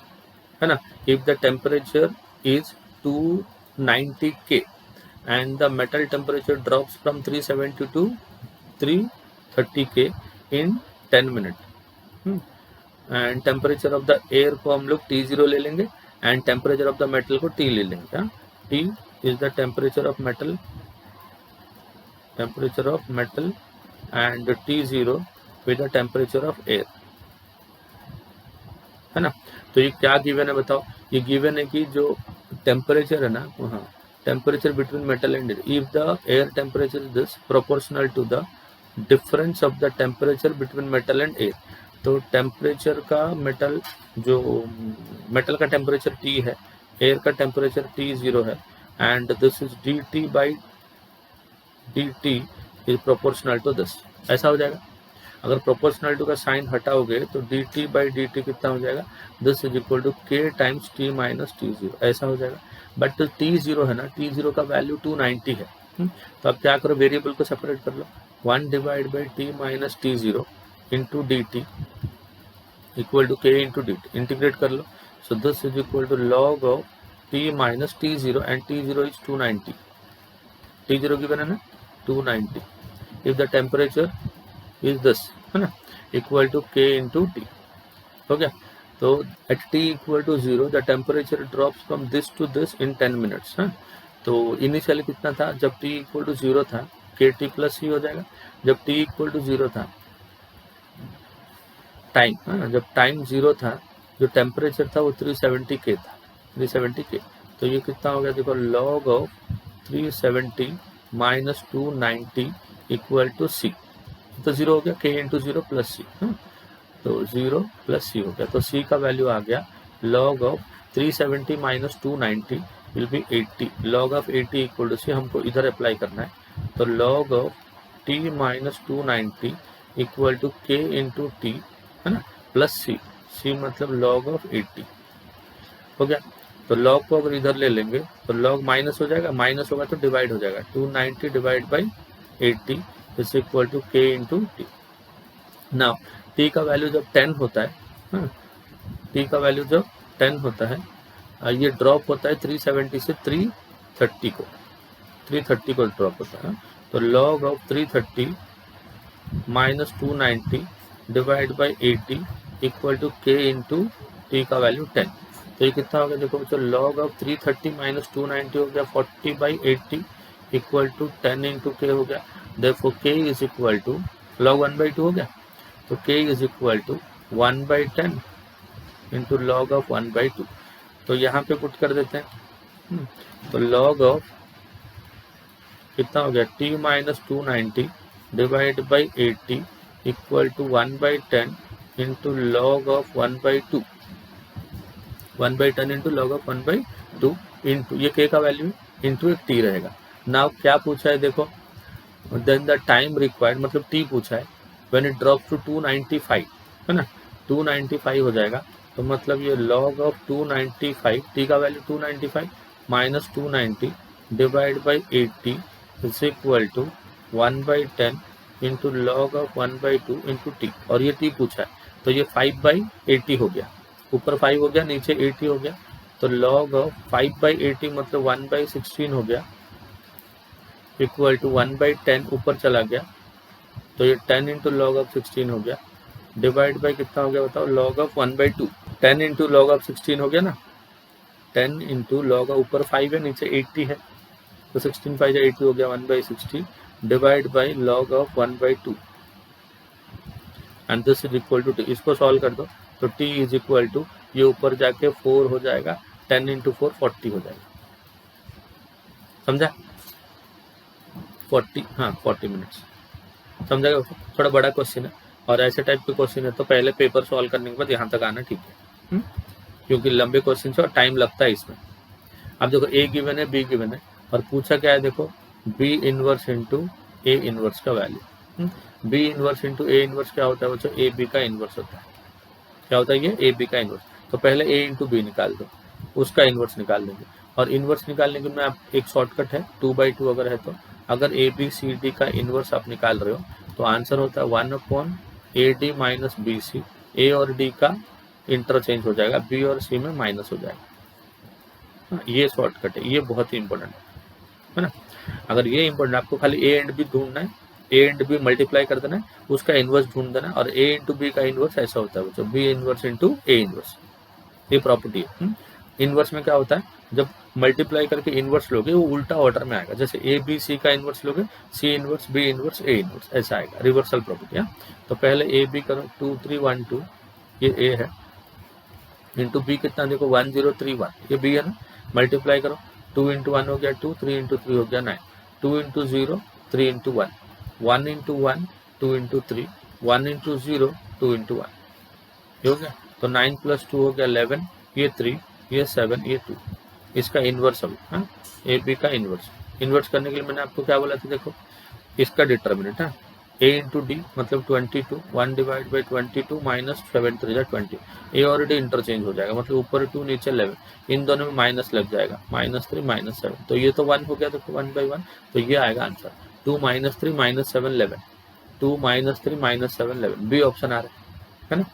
है ना। If the temperature is 290 K and the metal temperature drops from 370 to 330 K in 10 minutes, and temperature of the air को हम लोग T0 ले लेंगे and temperature of the metal को T ले लेंगे, T is the temperature of metal and T0 with the temperature of air, है ना। तो ये क्या गिवन है बताओ, ये गिवन है कि जो टेम्परेचर है ना, हाँ, temperature between metal and air, if the air temperature is this proportional to the difference of the temperature between metal and air, तो टेम्परेचर का मेटल का टेम्परेचर T है, एयर का टेम्परेचर T0 है, and this is dt is proportional to this, ऐसा हो जाएगा। अगर प्रोपोर्शनल टू का साइन हटाओगे तो dt/dt कितना हो जाएगा, this is equal to K times T minus T0, ऐसा हो जाएगा। बट तो T0 है ना, T0 का वैल्यू 290 है, तो अब क्या करो, वेरिएबल को सेपरेट कर लो, 1/T minus T0 into dt equal to K into dt, integrate कर लो, so this is equal to log of T minus T0 and T0 is 290, T0 की बना ना 290, if the temperature is this, है ना, equal to K into T, हो गया। तो at T equal to 0 the temperature drops from this to this in 10 minutes, है। तो इनिशियली कितना था, जब T इक्वल टू 0 था KT प्लस C हो जाएगा, जब T इक्वल टू 0 था टाइम, है, जब टाइम 0 था जो टेम्परेचर था वो 370 K था, 370 K, तो ये कितना हो गया देखो, log of 370 minus 290 equal to C, तो 0 हो गया, K इंटू 0 प्लस C, तो 0 प्लस C हो गया, तो C का वैल्यू आ गया log of 370 minus 290 will be 80, log of 80 equal to C, हमको इधर अप्लाई करना है, तो log of T minus 290 equal to K into T, है ना, प्लस C मतलब log ऑफ 80 हो गया। तो log को अगर इधर ले लेंगे तो log माइनस हो जाएगा, माइनस होगा तो डिवाइड हो जाएगा, 290 divide by 80 is equal to K into T। Now T का वैल्यू जब 10 होता है, T का वैल्यू जब 10 होता है, ये ड्रॉप होता है 370 से 330 को ड्रॉप होता है, तो log of 330 minus 290 divide by 80 equal to K into T का वैल्यू 10, तो ये कितना हो गया देखो बच्चों, log ऑफ 330 माइनस 290 हो गया 40/80 इक्वल टू 10 इंटू के हो गया, देयरफॉर के इज इक्वल टू log 1/2 हो गया, तो K is equal to 1/10 into log of 1/2। तो यहाँ पे पुट कर देते हैं, तो log ऑफ कितना हो गया, t minus 290 divide by 80 equal to 1/10 into log of 1/2, 1/10 into log of 1/2 into ये के का वैल्यू इंटू एक टी रहेगा। नाउ क्या पूछा है देखो, देन द टाइम रिक्वायर्ड मतलब टी पूछा है, व्हेन इट ड्रॉप्स टू 295 है ना, 295 हो जाएगा, तो मतलब ये log ऑफ 295 टी का value 295 minus 290 divide by 80 is equal to 1/10 into log of 1/2 into T, और ये टी पूछा है, तो ये 5/80 हो गया, ऊपर 5 हो गया नीचे 80 हो गया, तो log ऑफ 5/80 मतलब 1/16 हो गया इक्वल टू 1/10 ऊपर चला गया, तो ये 10 इंटू लॉग ऑफ 16 हो गया डिवाइड बाई कितना हो गया बताओ, log of 1/2, 10 into log of 16 हो गया ना, 10 इंटू लॉग ऊपर 5 है नीचे 80 है, तो 16 5 80 हो गया 1/60 divide by log of 1/2 and this is equal to T. इसको सॉल्व कर दो तो t इज इक्वल टू ये ऊपर जाके 4 हो जाएगा, 10 इंटू 4 40 हो जाएगा, समझा 40, हाँ 40 मिनट्स, समझा। थोड़ा बड़ा क्वेश्चन है और ऐसे टाइप के क्वेश्चन है तो पहले पेपर सॉल्व करने के बाद यहाँ तक आना ठीक है, क्योंकि लंबे क्वेश्चन से और टाइम लगता है इसमें। अब देखो ए गिवन है, बी गिवन है, और पूछा क्या है देखो, B inverse into A inverse का value, B inverse into A inverse क्या होता है बच्चों, ए बी का इनवर्स होता है, क्या होता है ये ए बी का इनवर्स, तो पहले ए इंटू बी निकाल दो, उसका इनवर्स निकाल देंगे, और इनवर्स निकालने के में आप एक शॉर्टकट है 2/2 अगर है तो, अगर ए बी सी डी का इनवर्स आप निकाल रहे हो तो आंसर होता है 1/AD माइनस बी सी, ए और डी का इंटरचेंज हो जाएगा, बी और सी में माइनस हो जाएगा, ये शॉर्टकट है, ये बहुत ही इंपॉर्टेंट है ना। अगर ये इंपॉर्टेंट, आपको खाली ए एंड बी ढूंढना है, ए एंड बी मल्टीप्लाई कर देना है, उसका इनवर्स ढूंढ देना है, और ए इंटू बी का इनवर्स ऐसा होता है बच्चों, B inverse into A inverse, ये प्रॉपर्टी है। इनवर्स में क्या होता है, जब मल्टीप्लाई करके इनवर्स लोगे वो उल्टा ऑर्डर में आएगा, जैसे ए बी सी का इनवर्स लोगे, C inverse B inverse A inverse ऐसा आएगा, रिवर्सल प्रॉपर्टी है। तो पहले ए बी करो 2 3 1 2, ये ए है, इंटू बी कितना देखो 1031, ये बी है ना, मल्टीप्लाई करो 2 इंटू 1 हो गया 2, 3 इंटू 3 हो गया 9, 2 into 0 3 into 1, 1 into 1 2 into 3, 1 into 0 2 into 1, ये हो गया, तो 9 प्लस 2 हो गया 11, ये 3 ये 7 ये 2, इसका इनवर्स अभी, हाँ ए बी का इनवर्स, इनवर्स करने के लिए मैंने आपको क्या बोला था देखो, इसका डिटर्मिनेंट है ए इंटू डी मतलब 22, 1 डिवाइड बाई 22 माइनस 7 3 20, ए और डी इंटरचेंज हो जाएगा, मतलब ऊपर 2 नीचे 11, इन दोनों में माइनस लग जाएगा, -3 -7, तो ये तो 1 हो गया देखो 1/1, तो ये आएगा आंसर 2 -3 -7 11, 2 -3 -7 11, बी ऑप्शन आ रहा है ना।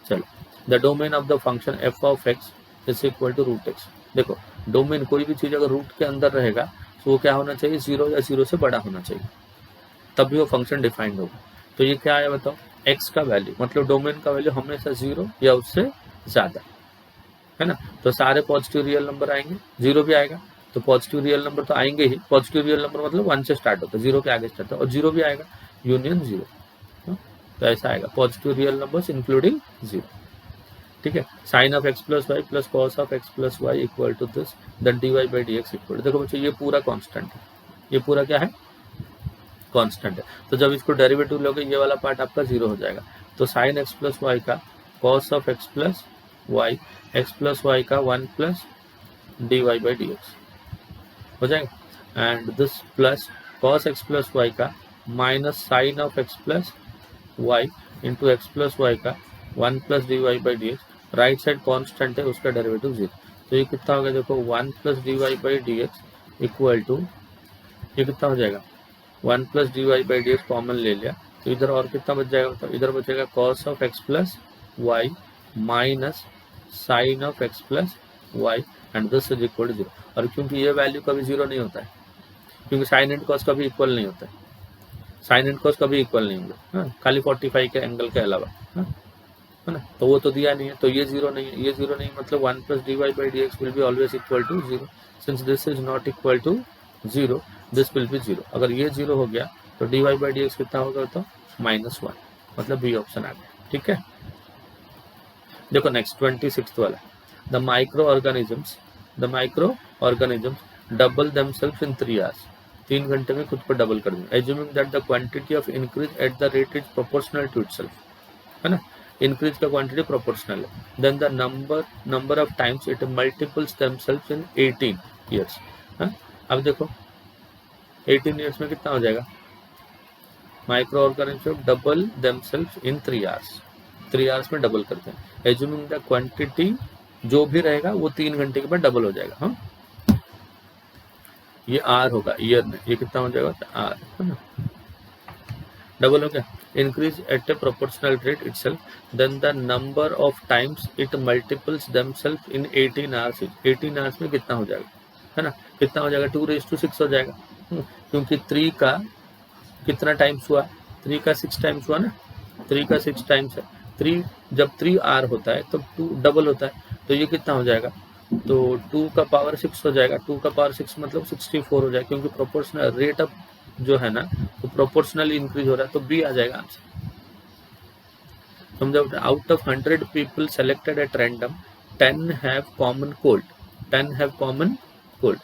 चलो, the domain of the function f of x is equal to root x, देखो डोमेन कोई भी चीज अगर रूट के अंदर रहेगा तो वो क्या होना चाहिए, 0 या 0 से बड़ा होना चाहिए, तभी वो फंक्शन डिफाइंड होगा। तो ये क्या है बताओ, x का वैल्यू मतलब डोमेन का वैल्यू हमेशा 0 या उससे ज्यादा है ना, तो सारे पॉजिटिव रियल नंबर आएंगे, 0 भी आएगा, तो पॉजिटिव रियल नंबर तो आएंगे ही, पॉजिटिव रियल नंबर मतलब 1 से स्टार्ट होता है, 0 के आगे स्टार्ट होता है, और 0 भी आएगा, यूनियन 0, तो ऐसा आएगा पॉजिटिव रियल नंबर्स इंक्लूडिंग 0, ठीक है। Sine of x plus y plus cos of x plus y equal to this, then d Y by D x equal, देखो बच्चों ये पूरा कांस्टेंट है, ये पूरा क्या है कांस्टेंट है, तो जब इसको डेरिवेटिव लोगे ये वाला पार्ट आपका 0 हो जाएगा, तो साइन एक्स प्लस वाई का cos of x plus Y का 1 plus D Y by D X हो जाएगा, and this plus cos X plus Y का minus sine of x plus Y into X plus Y का 1 plus D Y by D X, right side constant है उसका derivative 0, तो ये कितना हो गया देखो 1 plus D Y by D x equal to, ये कितना हो जाएगा 1 plus D Y by D x common ले लिया, तो इधर और कितना बच जाएगा, तो इधर बचेगा cos of x plus y minus sine of x plus y and this is equal to 0, और क्योंकि ये वैल्यू कभी 0 नहीं होता है, क्योंकि साइन एंड कॉस कभी इक्वल नहीं होता है, साइन एंड कॉस कभी इक्वल नहीं होंगे, खाली 45 के एंगल के अलावा, है ना, तो वो तो दिया नहीं है, तो ये 0 नहीं है, ये 0 नहीं मतलब 1 plus D Y by D x will be always equal to 0, since this is not equal to 0 this will be 0। अगर ये 0 हो गया तो dy बाई dx कितना होगा, तो -1, मतलब बी ऑप्शन आ गया। ठीक है, देखो नेक्स्ट 26 वाला, the microorganisms double themselves in 3 hours. 3 घंटे में खुद को डबल कर देंगे। Assuming that the quantity of increase at the rate is proportional to itself, है ना, इंक्रीज का क्वांटिटी प्रोपोर्शनल है, then the number of times it multiples themselves in 18 years. अब देखो 18 ईयर्स में कितना हो जाएगा, microorganisms double themselves in 3 hours, 3 hours में डबल करते हैं। एज्यूमिंग द क्वांटिटी जो भी रहेगा वो 3 घंटे के बाद डबल हो जाएगा। हाँ, ये आर होगा ईयर में, ये कितना हो जाएगा, आर, है ना, डबल हो गया। Increase at a proportional rate itself, then the number of times it multiples themself in 18 hours. 18 hours में कितना हो जाएगा, है ना, कितना हो जाएगा, 2:6 हो जाएगा, क्योंकि 3 का कितना टाइम्स हुआ, 3 का 6 टाइम्स हुआ ना, 3 का 6 टाइम्स है। 3 जब 3 आर होता है तो 2 डबल होता है, तो ये कितना हो जाएगा, तो 2 का पावर 6 हो जाएगा। 2 का पावर 6 मतलब 64 हो जाएगा, क्योंकि प्रोपोर्शनल रेट ऑफ जो है ना तो प्रोपोर्शनली इंक्रीज हो रहा है, तो बी आ जाएगा आंसर। समझो, out of 100 people selected at random 10 have common cold, 10 have common cold.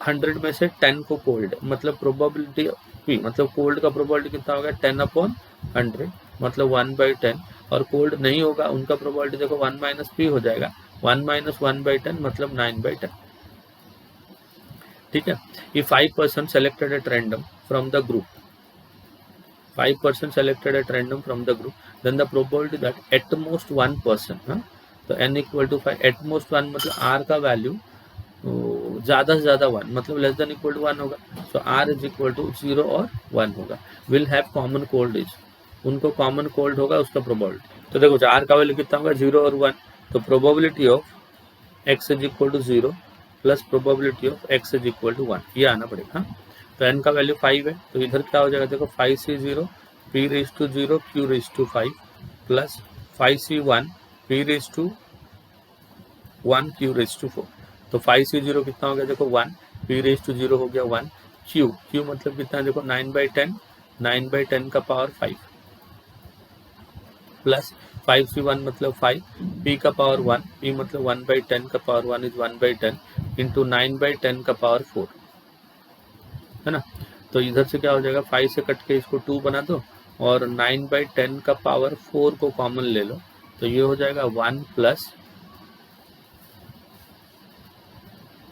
100 में से 10 को कोल्ड, मतलब प्रोबेबिलिटी पी, मतलब कोल्ड का प्रोबेबिलिटी कितना होगा, 10/100, मतलब 1/10। और कोल्ड नहीं होगा उनका प्रोबेबिलिटी देखो 1 - p हो जाएगा, 1 - 1/10 मतलब 9/10। ठीक है, ये 5% selected at random from the group, 5% selected at random from the group, then the probability that at most 1 person, तो n = 5, at most 1 मतलब r का वैल्यू ज़्यादा से ज़्यादा 1 मतलब लेस देन इक्वल टू 1 होगा, सो r = 0 और 1 होगा। Will have common cold is, उनको कॉमन कोल्ड होगा उसका प्रोबेबिलिटी। तो देखो r का वैल्यू कितना होगा, 0 और 1, तो probability of x = 0 plus probability of x = 1, ये आना पड़ेगा। तो n का वैल्यू 5 है, तो इधर क्या हो जाएगा, देखो 5c0 p⁻0 q⁵ plus 5c1 p⁻1 q⁴। तो 5c0 कितना हो गया, देखो 1, p⁻0 हो गया 1, q मतलब कितना, देखो 9/10, 9/10 का पावर 5 प्लस 5c1 मतलब 5, p का पावर 1, p मतलब 1/10 का पावर 1 इज 1/10 इंटू 9/10 का पावर 4, है ना। तो इधर से क्या हो जाएगा, 5 से कट के इसको 2 बना दो और 9/10 का पावर 4 को कॉमन ले लो, तो ये हो जाएगा 1 प्लस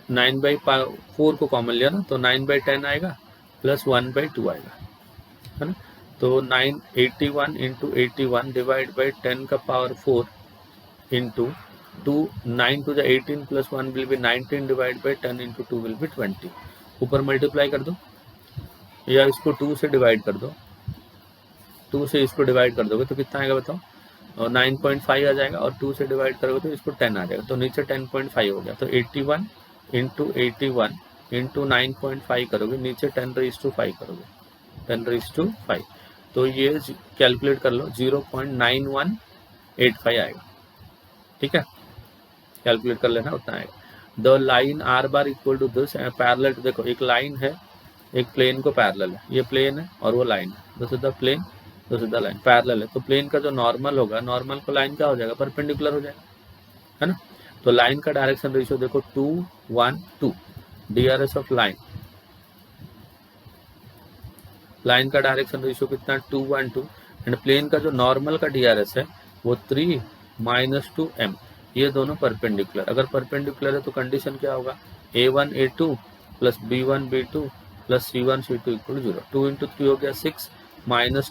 9/4 को कॉमन लिया ना, तो 9/10 आएगा प्लस 1/2 आएगा, है ना। तो 981 इंटू 81 डिवाइड बाई 10 का power 4 into 2, 9 to the 18 plus 1 will B 19 divide by 10 into 2 will be 20। ऊपर मल्टीप्लाई कर दो या इसको 2 से डिवाइड कर दो, 2 से इसको डिवाइड कर दोगे तो कितना आएगा बताओ, 9.5 आ जाएगा, और 2 से डिवाइड करोगे तो इसको 10 आ जाएगा, तो नीचे 10.5 हो गया। तो 81 इंटू 81 इंटू 9.5 करोगे, नीचे 10⁵ करोगे, 10⁵, तो ये कैलकुलेट कर लो 0.9185 आएगा। ठीक है, कैलकुलेट कर लेना, उतना आएगा। The line r bar equal to this parallel, देखो एक लाइन है, एक प्लेन को पैरेलल है, ये प्लेन है और वो लाइन है, this is the plane, this is the line, parallel है। तो प्लेन का जो नॉर्मल होगा, नॉर्मल को लाइन क्या हो जाएगा, परपेंडिकुलर हो जाएगा, है ना। तो लाइन का डायरेक्शन रेशियो देखो 2, 1, 2, DRS ऑफ लाइन, लाइन का डायरेक्शन रेशियो कितना, 2, 1, 2, एंड प्लेन का जो नॉर्मल का DRS है वो 3 - 2m, ये दोनों परपेंडिकुलर। अगर परपेंडिकुलर है तो कंडीशन क्या होगा, A1 A2 plus B1 B2 plus C1 C2 = 0, 2 into 3 हो गया 6 -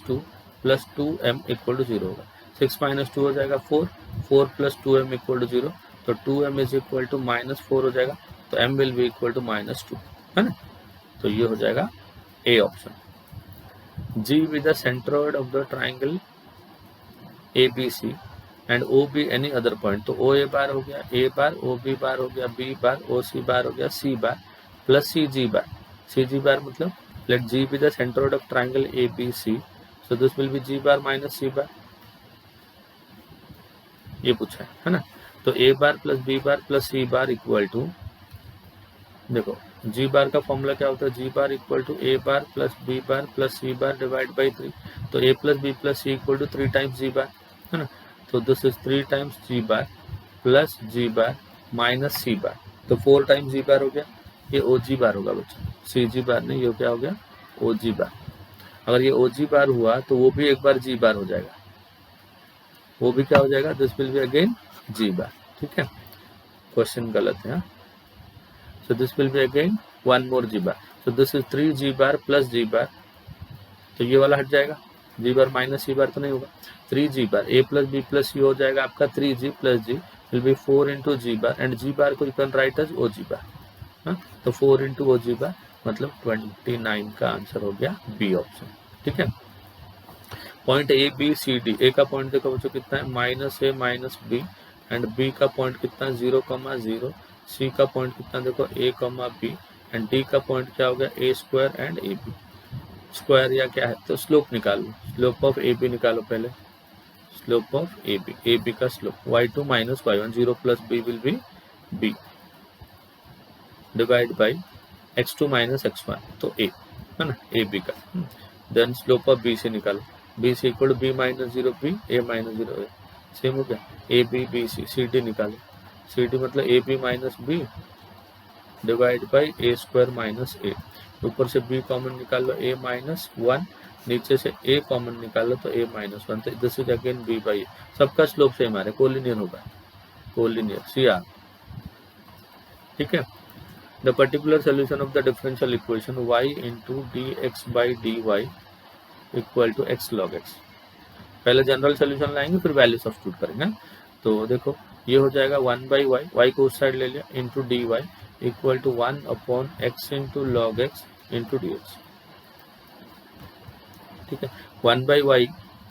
2 प्लस 2m = 0 होगा, 6 - 2 हो जाएगा 4, 4 प्लस 2m = 0, तो 2m = -4 हो जाएगा, तो m विल बी = -2, है ना। तो ये हो जाएगा A option. G with the centroid of the triangle ABC and OB any other point, तो OA बार हो गया, A बार, OB बार हो गया, B बार, OC बार हो गया, C बार प्लस CG बार, CG बार मतलब let G be the centroid of triangle ABC, so this will be G bar minus C बार, ये पूछा है ना। तो A bar plus B bar plus C bar equal to, देखो G bar का formula क्या होता है, G bar equal to A bar plus B bar plus C bar divide by 3। तो A plus B plus C equal to 3 times G bar, है ना। तो this is 3 times G bar plus G bar minus C bar, तो 4 times G बार हो गया। ये ओ जी बार होगा बच्चा, सी जी बार नहीं, ये क्या हो गया, ओ जी बार। अगर ये ओ जी बार हुआ तो वो भी एक बार जी बार हो जाएगा, वो भी क्या हो जाएगा, दिस विल बी अगेन जी बार। ठीक है, क्वेश्चन गलत है। So this will be again one more g bar. So this is 3 g bar plus g bar. तो ये वाला हट जाएगा, g bar minus c bar तो नहीं होगा। 3 g bar a plus b plus c हो जाएगा आपका 3g plus g will be 4 into g bar and g bar को you can write as o g bar। हाँ, तो 4 into o g bar मतलब 29 का आंसर हो गया बी ऑप्शन। ठीक है, point A B C D, A का पॉइंट देखो बच्चों कितना है, minus A minus B, and B का पॉइंट कितना है 0,0, सी का पॉइंट कितना देखो a, बी, एंड डी का पॉइंट क्या हो गया A square and A B square या क्या है, तो स्लोप निकालो, स्लोप ऑफ ए बी निकालो पहले, स्लोप ऑफ ए बी का slope y2 minus y1, 0 plus B will be B divide by x2 minus x1, तो a है ना, ए बी का। देन स्लोप ऑफ बी से निकालो, बी से equal B minus 0 B A minus 0 A, same हो गया, A B B C D निकालो, सी डी मतलब A B minus B divide by A square minus ए, ऊपर से b कॉमन निकाल लो a माइनस 1, नीचे से a कॉमन निकाल लो तो a माइनस 1, तो this is again b by A. सबका स्लोप सेम आ रहा है, कोलिनियर होगा, कोलिनियर सी आर। ठीक है, the particular solution of the differential equation y into d x by d y equal to x log x. पहले general solution लाएंगे फिर value substitute करेंगे। तो देखो ये हो जाएगा 1 बाई वाई, वाई को उस साइड ले लिया, into d y equal to 1 upon x into log x into d x. ठीक है, 1 by y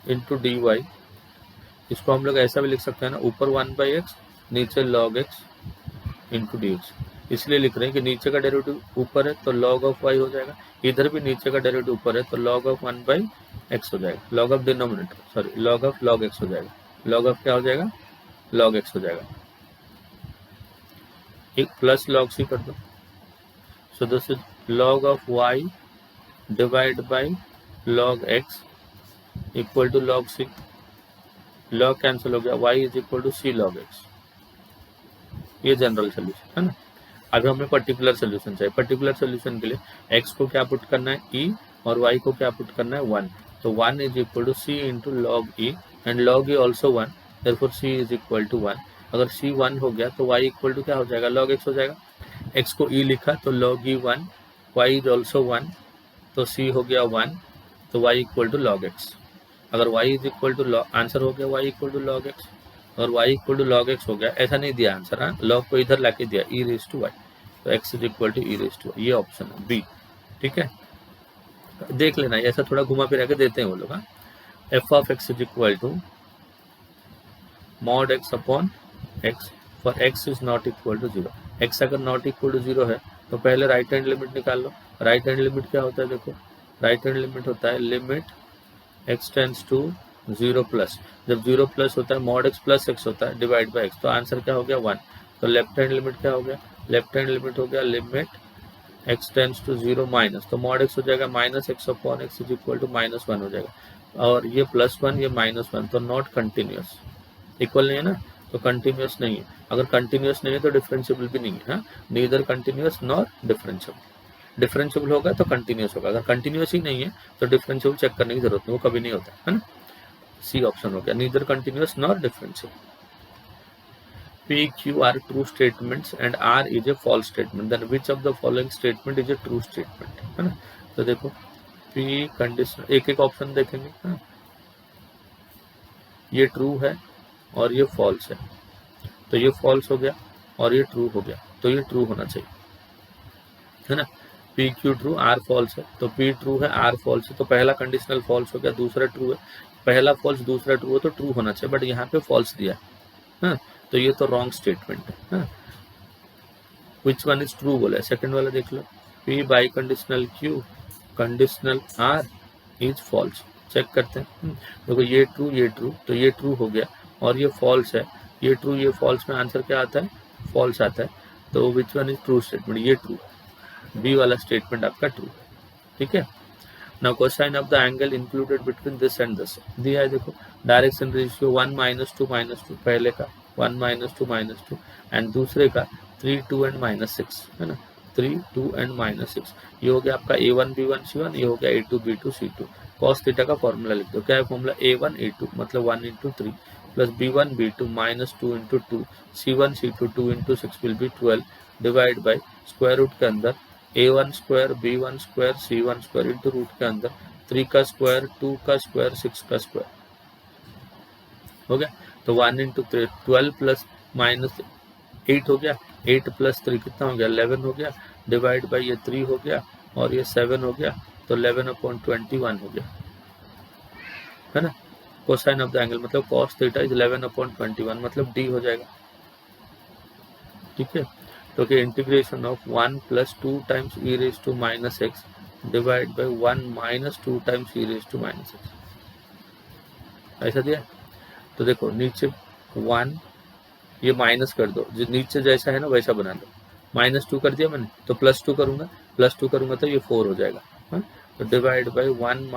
into d y, इसको हम लोग ऐसा भी लिख सकते हैं ना, ऊपर 1 बाई एक्स नीचे log x into d x, इसलिए लिख रहे हैं कि नीचे का डेरिवेटिव ऊपर है तो लॉग ऑफ वाई हो जाएगा, इधर भी नीचे का डेरिवेटिव ऊपर है तो लॉग ऑफ 1 बाई एक्स हो जाएगा, log of denominator sorry log of log x हो जाएगा, लॉग ऑफ क्या हो जाएगा, लॉग एक्स हो जाएगा, एक प्लस लॉग सी कर दो। So this is log of y divide by log x equal to log C, log cancel हो गया, y is equal to C log x. ये जनरल सोल्यूशन है ना। अब हमें पर्टिकुलर सोल्यूशन चाहिए, पर्टिकुलर सोल्यूशन के लिए एक्स को क्या पुट करना है ई, और वाई को क्या पुट करना है 1, तो 1 is equal to C into log e, and log e also 1, therefore C is equal to 1। अगर सी 1 हो गया तो y इक्वल टू क्या हो जाएगा, लॉग एक्स हो जाएगा, x को e लिखा तो log e 1, y is also 1, तो c हो गया 1, तो y equal to log x. अगर y is equal to answer हो गया y equal to log x, अगर y equal to log x हो गया, ऐसा नहीं दिया आंसर, हाँ लॉग को इधर लाके दिया e रेज टू y, तो x is equal to e raise to y, ये ऑप्शन है बी। ठीक है, देख लेना ऐसा थोड़ा घुमा फिरा के देते हैं वो लोग। F of x is equal to mod x upon x for x is not equal to 0। X अगर नॉट इक्वल टू 0 है तो पहले राइट हैंड लिमिट निकाल लो। राइट हैंड लिमिट क्या होता है, देखो राइट हैंड लिमिट होता है limit x tends to 0 plus, जब 0 प्लस होता है मॉड एक्स प्लस एक्स होता है डिवाइड बाई एक्स, तो आंसर क्या हो गया 1। तो लेफ्ट हैंड लिमिट क्या हो गया, लेफ्ट हैंड लिमिट हो गया limit x tends to 0 minus, तो मॉड एक्स हो जाएगा minus x upon x is equal to -1 हो जाएगा, और ये +1 ये -1, तो नॉट कंटिन्यूस, इक्वल नहीं है ना, तो कंटिन्यूस नहीं है। अगर कंटिन्यूस नहीं है तो डिफरेंशिएबल भी नहीं है, neither continuous nor differentiable. Differentiable होगा तो कंटिन्यूस होगा, अगर कंटिन्यूस ही नहीं है तो डिफरेंशिएबल चेक करने की जरूरत नहीं, वो कभी नहीं होता है ना। सी ऑप्शन हो गया, neither continuous nor differentiable. P, Q are true statements and R is a false statement. Then which of the following statement is a true statement? है ना, तो देखो P कंडीशनल, एक एक ऑप्शन देखेंगे, है ना? ये ट्रू है और ये फॉल्स है, तो ये फॉल्स हो गया और ये ट्रू हो गया, तो ये ट्रू होना चाहिए, है ना। P Q true, R false है, तो P ट्रू है R फॉल्स है, तो पहला कंडीशनल फॉल्स हो गया, दूसरा ट्रू है, पहला फॉल्स दूसरा ट्रू है तो ट्रू होना चाहिए, बट यहाँ पे फॉल्स दिया है, तो ये तो रॉन्ग स्टेटमेंट है। विच वन इज ट्रू बोला है, सेकंड वाला देख लो, P biconditional Q conditional R is false, check करते हैं। देखो ये ट्रू, तो ये ट्रू हो गया और ये फॉल्स है, ये ट्रू ये फॉल्स में आंसर क्या आता है, फॉल्स आता है, तो which one is true statement, ये ट्रू। बी वाला स्टेटमेंट आपका ट्रू है, ठीक है। Now cosine of the angle included between this and this दिया है, देखो डायरेक्शन रेशियो 1 - 2 पहले का 1 - 2 -2 एंड दूसरे का 3 2 एंड -6 है ना, 3 2 एंड -6। ये हो गया आपका A1 B1 C1, ये हो गया A2 B2 C2। Cos theta का फॉर्मूला लिख दो, क्या है फॉर्मूला A1 A2 मतलब 1 × 3 plus B1 B2 -2 × 2 C1 C2 2 × 6 will be 12 divide by square root के अंदर A1 square B1 square C1 square into root के अंदर 3 का स्क्वायर 2 का स्क्वायर 6 का स्क्वायर हो गया। तो 1 × 3 12 प्लस -8 हो गया, 8 + 3 कितना हो गया 11 हो गया, डिवाइड बाई ये 3 हो गया और ये 7 हो गया, तो 11/21 हो गया, है ना। कोसाइन ऑफ द एंगल मतलब कॉस थीटा इज 11/21 मतलब डी हो जाएगा, ठीक है। तो कि integration of 1 + 2 times e⁻⁻x divide by 1 - 2 times e⁻⁻x ऐसा दिया। तो देखो नीचे 1 ये माइनस कर दो, जो नीचे जैसा है ना वैसा बना लो, -2 कर दिया मैंने तो +2 करूंगा तो ये 4 हो जाएगा, हाँ? तो डिवाइड बाई 1 -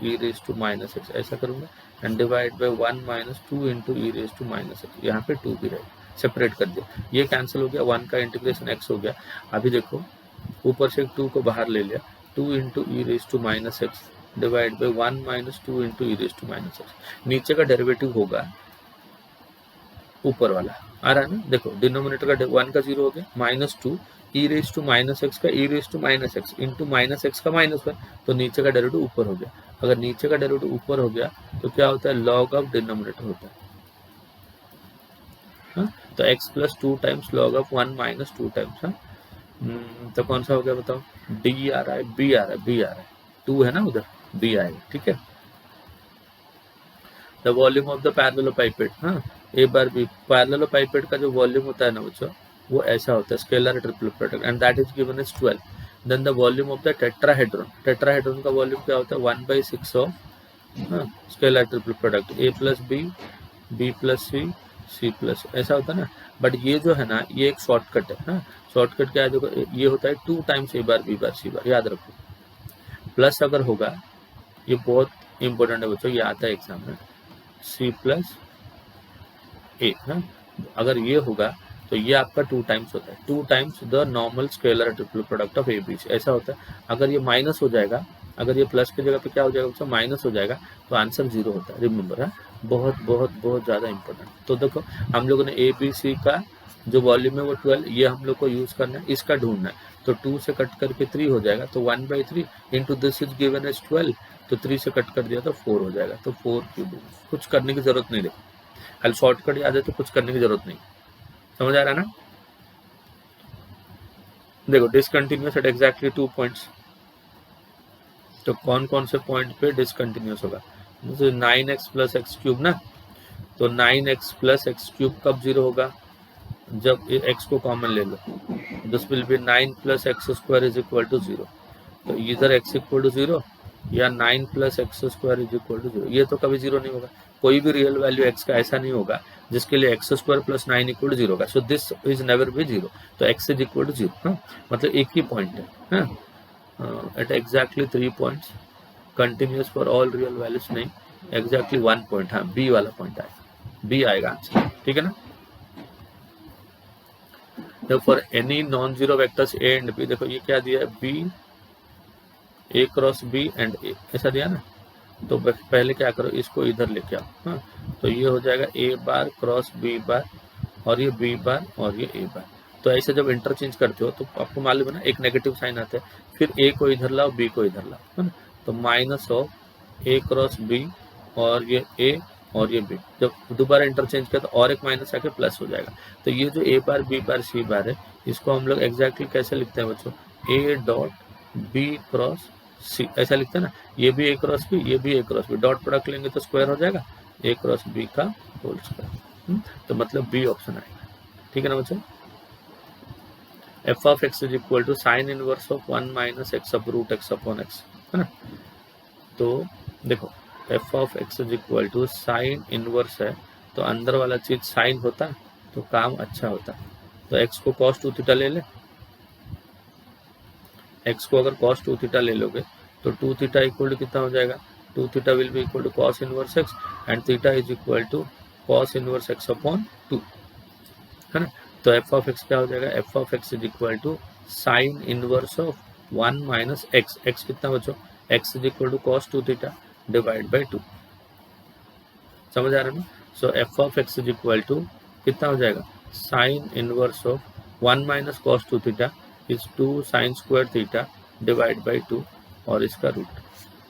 e⁻⁻x ऐसा करूंगा एंड डिवाइड बाई 1 - 2 × e⁻⁻x, यहाँ पे 2 भी रहेगा, सेपरेट कर दिया, ये कैंसिल हो गया, 1 का इंटीग्रेशन x हो गया। अभी देखो ऊपर से 2 को बाहर ले लिया, 2 × e⁻⁻x डिवाइड बाई 1 - 2 × e⁻⁻x, नीचे का डेरिवेटिव होगा ऊपर वाला, आ रहा है ना, देखो डिनोमिनेटर का 1 का 0 हो गया, -2 e⁻⁻x का e⁻⁻x इंटू -x का -1, तो नीचे का डेरिवेटिव ऊपर हो गया। अगर नीचे का डेरिवेटिव ऊपर हो गया तो क्या होता है, लॉग ऑफ डिनोमिनेटर होता है, हाँ? तो x + 2 times log of 1 - 2 times, हाँ? तो कौन सा हो गया बताओ, डी आ रहा है, बी आ रहा है, 2 है ना उधर, बी आएगा, ठीक है। द वॉल्यूम ऑफ द पैरेललोपाइपेड, हाँ ए बार बी, पैरेललोपाइपेड का जो वॉल्यूम होता है ना बच्चों वो ऐसा होता है, scalar triple product and that is given as 12। Then the volume of the tetrahedron का वॉल्यूम क्या होता है 1/6 of scalar triple product A + B B + C C + ऐसा होता है ना। बट ये जो है ना ये एक शॉर्टकट है, हाँ शॉर्टकट क्या है देखो, ये होता है 2 times A bar B bar C बार, याद रखो। प्लस अगर होगा, ये बहुत इंपॉर्टेंट है बच्चों, ये आता है एग्जाम में, C + A, हाँ? अगर ये होगा तो ये आपका 2 टाइम्स होता है, 2 times the normal scalar triple product of A B C, ऐसा होता है। अगर ये माइनस हो जाएगा, अगर ये प्लस की जगह पे क्या हो जाएगा बच्चों, माइनस हो जाएगा, तो आंसर 0 होता है, रिमेंबर है, बहुत बहुत बहुत ज़्यादा इंपॉर्टेंट। तो देखो हम लोगों ने ए बी सी का जो वॉल्यूम है वो 12, ये हम लोग को यूज़ करना है, इसका ढूंढना है। तो 2 से कट करके 3 हो जाएगा, तो 1/3 into this is given as 12, तो 3 से कट कर दिया तो 4 हो जाएगा, तो 4³ कुछ करने की जरूरत नहीं, देखो खाली शॉर्टकट याद है तो कुछ करने की जरूरत नहीं, समझ आ रहा है ना। देखो डिसकंटिन्यूअस एट एग्जैक्टली 2 पॉइंट्स, तो कौन कौन से पॉइंट पे डिसकंटिन्यूअस होगा, जैसे 9x + x³ ना, तो 9x + x³ कब 0 होगा, जब x को कॉमन ले लो, दिस विल बी 9 + x² = 0, तो इधर x = 0 या 9 + x² = 0, ये तो कभी 0 नहीं होगा, कोई भी रियल वैल्यू x का ऐसा नहीं होगा जिसके लिए x² + 9 = 0 होगा, सो दिस इज नेवर बी 0, तो x इज इक्वल टू 0, हाँ मतलब एक ही पॉइंट है, at exactly 3 points continuous for all real values, नहीं एग्जैक्टली 1 पॉइंट, हाँ बी वाला पॉइंट आएगा, बी आएगा आंसर, ठीक है ना। तो for any non zero vectors A and B, देखो ये क्या दिया है, B A cross B and A ऐसा दिया ना, तो पहले क्या करो इसको इधर लेके आओ, हाँ तो ये हो जाएगा A बार क्रॉस B बार और ये B बार और ये A बार, तो ऐसे जब इंटरचेंज करते हो तो आपको मालूम है ना एक नेगेटिव साइन आता है, फिर A को इधर लाओ B को इधर लाओ, है ना, तो -A क्रॉस B और ये A और ये B, जब दोबारा इंटरचेंज किया तो और एक माइनस आके प्लस हो जाएगा। तो ये जो A bar B bar C बार है, इसको हम लोग एग्जैक्टली कैसे लिखते हैं बच्चों, A.B क्रॉस C ऐसा लिखते हैं ना, ये भी A क्रॉस B, ये भी A cross B, dot product लेंगे तो स्क्वायर हो जाएगा, A क्रॉस B का होल स्क्वायर, तो मतलब B ऑप्शन आएगा, ठीक है ना बच्चों। f(x) is equal to sine inverse of 1 - x/√x/x, है ना। तो देखो f(x) is equal to sine inverse है, तो अंदर वाला चीज साइन होता तो काम अच्छा होता, तो x को cos 2θ ले ले, x को अगर cos 2 थीटा ले लोगे तो 2 थीटा इक्वल टू कितना हो जाएगा, 2 theta will be equal to cos inverse x and theta is equal to cos inverse x upon 2, है ना। तो f ऑफ x क्या हो जाएगा, f of x is equal to sine inverse of 1 minus x, x कितना बचो, x is equal to cos 2 theta divide by 2, समझ आ रहा है ना। So f of x is equal to कितना हो जाएगा, sine inverse of 1 minus cos 2 theta is 2 sine square theta divide by 2 और इसका रूट,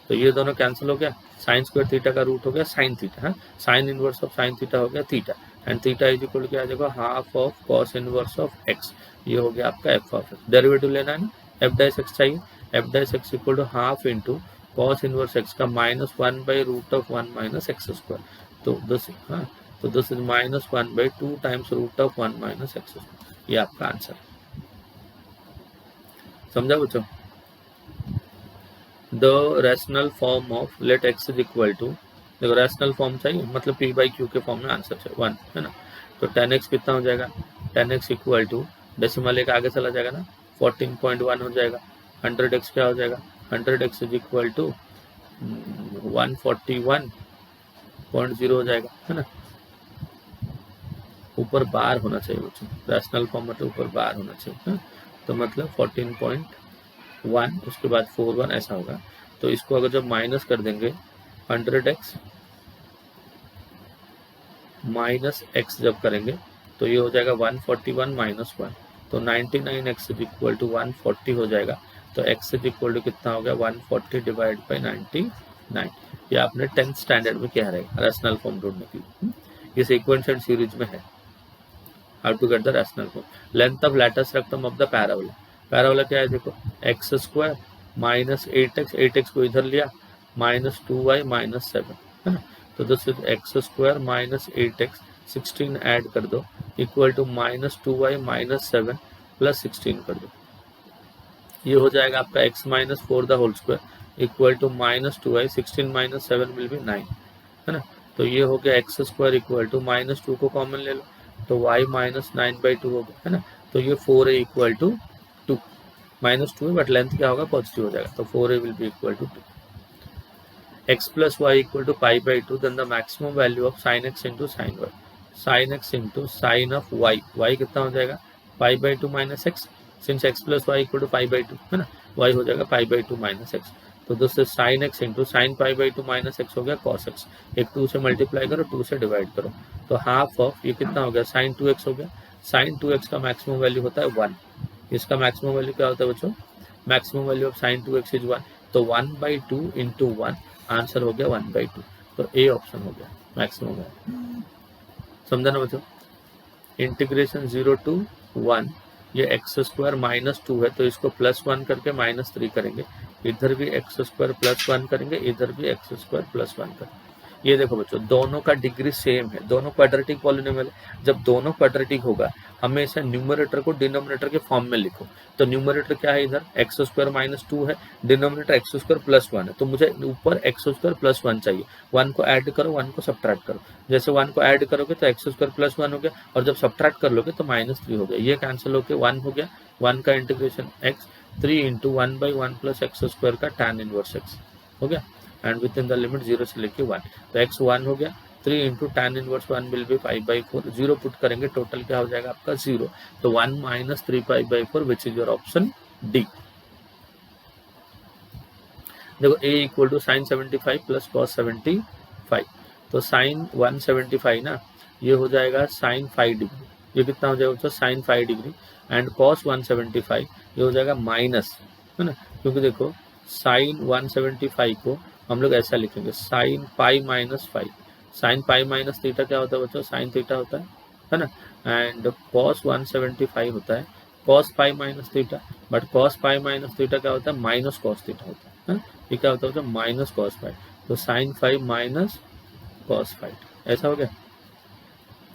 तो ये दोनों कैंसिल हो गया, साइन स्क्वायर थीटा का रूट हो गया साइन थीटा, है sine inverse of sine theta हो गया theta and theta is equal to क्या आ जाएगा, half of cos inverse of x, ये हो गया आपका f ऑफ x। डेरिवेटिव लेना है ना, f डैश x चाहिए, f dash x equal to half into cos inverse x का minus 1 by root of 1 minus X square, तो this is minus 1 by 2 times root of 1 minus X square, ये आपका answer है। समझा बच्चों। The rational form of let x is equal to, देखो rational form चाहिए मतलब p बाई क्यू के फॉर्म में आंसर चाहिए 1, है ना। तो 10x कितना हो जाएगा, 10x इक्वल टू डेसिमल एक आगे चला जाएगा ना, 14.1 हो जाएगा, 100x क्या हो जाएगा, 100x इज इक्वल टू 141.0 हो जाएगा, है ना। ऊपर बार होना चाहिए बच्चों, रैशनल फॉर्म मतलब ऊपर बार होना चाहिए, है? तो मतलब 14.1 उसके बाद 41 ऐसा होगा। तो इसको अगर जब माइनस कर देंगे 100x माइनस x जब करेंगे तो ये हो जाएगा 141 माइनस 1, तो 99x इज इक्वल टू 140 हो जाएगा। तो x इज इक्वल टू कितना हो गया, 140 डिवाइड बाई 99, ये आपने 10th स्टैंडर्ड में क्या रहेगा रैशनल फॉर्म ढूंढने के लिए, ये सीक्वेंस एंड सीरीज में है। How to get the rational form, length of latus rectum of the parabola, parabola क्या है देखो, x square minus 8x, 8x को इधर लिया माइनस 2y माइनस 7, है ना। तो this is x square minus 8x 16 add कर दो equal to minus 2y minus 7 plus 16 कर दो, ये हो जाएगा आपका x minus 4 the whole square equal to minus 2y, 16 minus 7 will be 9, है ना। तो ये हो गया x square equal to minus 2 को कॉमन ले लो तो y माइनस 9/2 हो गया, है ना। तो ये 4a इक्वल टू 2, माइनस 2 है बट लेंथ क्या होगा पॉजिटिव हो जाएगा, तो 4a will be equal to 2, x plus y equal to π/2, then the maximum value of sin x into sine y, sin x into sine of y, y कितना हो जाएगा π/2 minus x, since x plus y equal to π/2, है ना, y हो जाएगा π/2 minus x, तो दोस्तों sin x into sine π/2 minus x हो गया cos x, एक 2 से मल्टीप्लाई करो 2 से डिवाइड करो, तो हाफ ऑफ ये कितना हो गया sin 2x हो गया, sin 2x का मैक्सिमम वैल्यू होता है 1, इसका मैक्सिमम वैल्यू क्या होता है बच्चों, maximum value of sin 2x is 1, तो 1/2 इंटू 1, आंसर हो गया 1/2, तो ए ऑप्शन हो गया मैक्सिमम वैल्यू। समझा ना बच्चों। इंटीग्रेशन 0 to 1, ये एक्स स्क्वायर माइनस 2 है तो इसको प्लस 1 करके माइनस 3 करेंगे, इधर भी एक्स स्क्वायर प्लस 1 करेंगे, इधर भी एक्स स्क्वायर प्लस 1 करेंगे। ये देखो बच्चों दोनों का डिग्री सेम है, दोनों क्वाड्रेटिक पॉलिनोमियल है, जब दोनों क्वाड्रेटिक होगा हमेशा न्यूमरेटर को डिनोमिनेटर के फॉर्म में लिखो, तो न्यूमरेटर क्या है इधर एक्स स्क्वायर माइनस 2 है, डिनोमिनेटर एक्स स्क्वायर प्लस 1 है, तो मुझे ऊपर एक्स स्क्वायर प्लस 1 चाहिए, 1 को ऐड करो 1 को सब्ट्रैक्ट करो, जैसे 1 को ऐड करोगे तो एक्स स्क्वायर प्लस 1 हो गया और जब सब्ट्रैक्ट कर लोगे तो माइनस 3 हो गया, ये कैंसिल होकर 1 हो गया, 1 का integration x 3 into 1/1 plus x square का tan इनवर्स x हो गया and with in the limit 0 से लेके 1, तो x 1 हो गया, 3 into tan inverse 1 will be 5/4, 0 put करेंगे टोटल क्या हो जाएगा आपका 0, तो 1 minus 3 5/4 which is your option D. देखो a equal to sine 75 plus cos 75, तो साइन 175 ना ये हो जाएगा साइन 5 डिग्री, ये कितना हो जाएगा तो साइन 5 डिग्री एंड कॉस 175 ये हो जाएगा माइनस, है ना, क्योंकि देखो साइन 175 को हम लोग ऐसा लिखेंगे sine pi minus 5, sine pi minus theta क्या होता है बच्चों, साइन थीटा होता है ना, एंड कॉस 175 होता है cos pi minus theta, but cos pi minus theta क्या होता है माइनस कॉस थीटा होता है, ये क्या होता है माइनस कॉस 5, तो साइन 5 माइनस कॉस 5 ऐसा हो गया।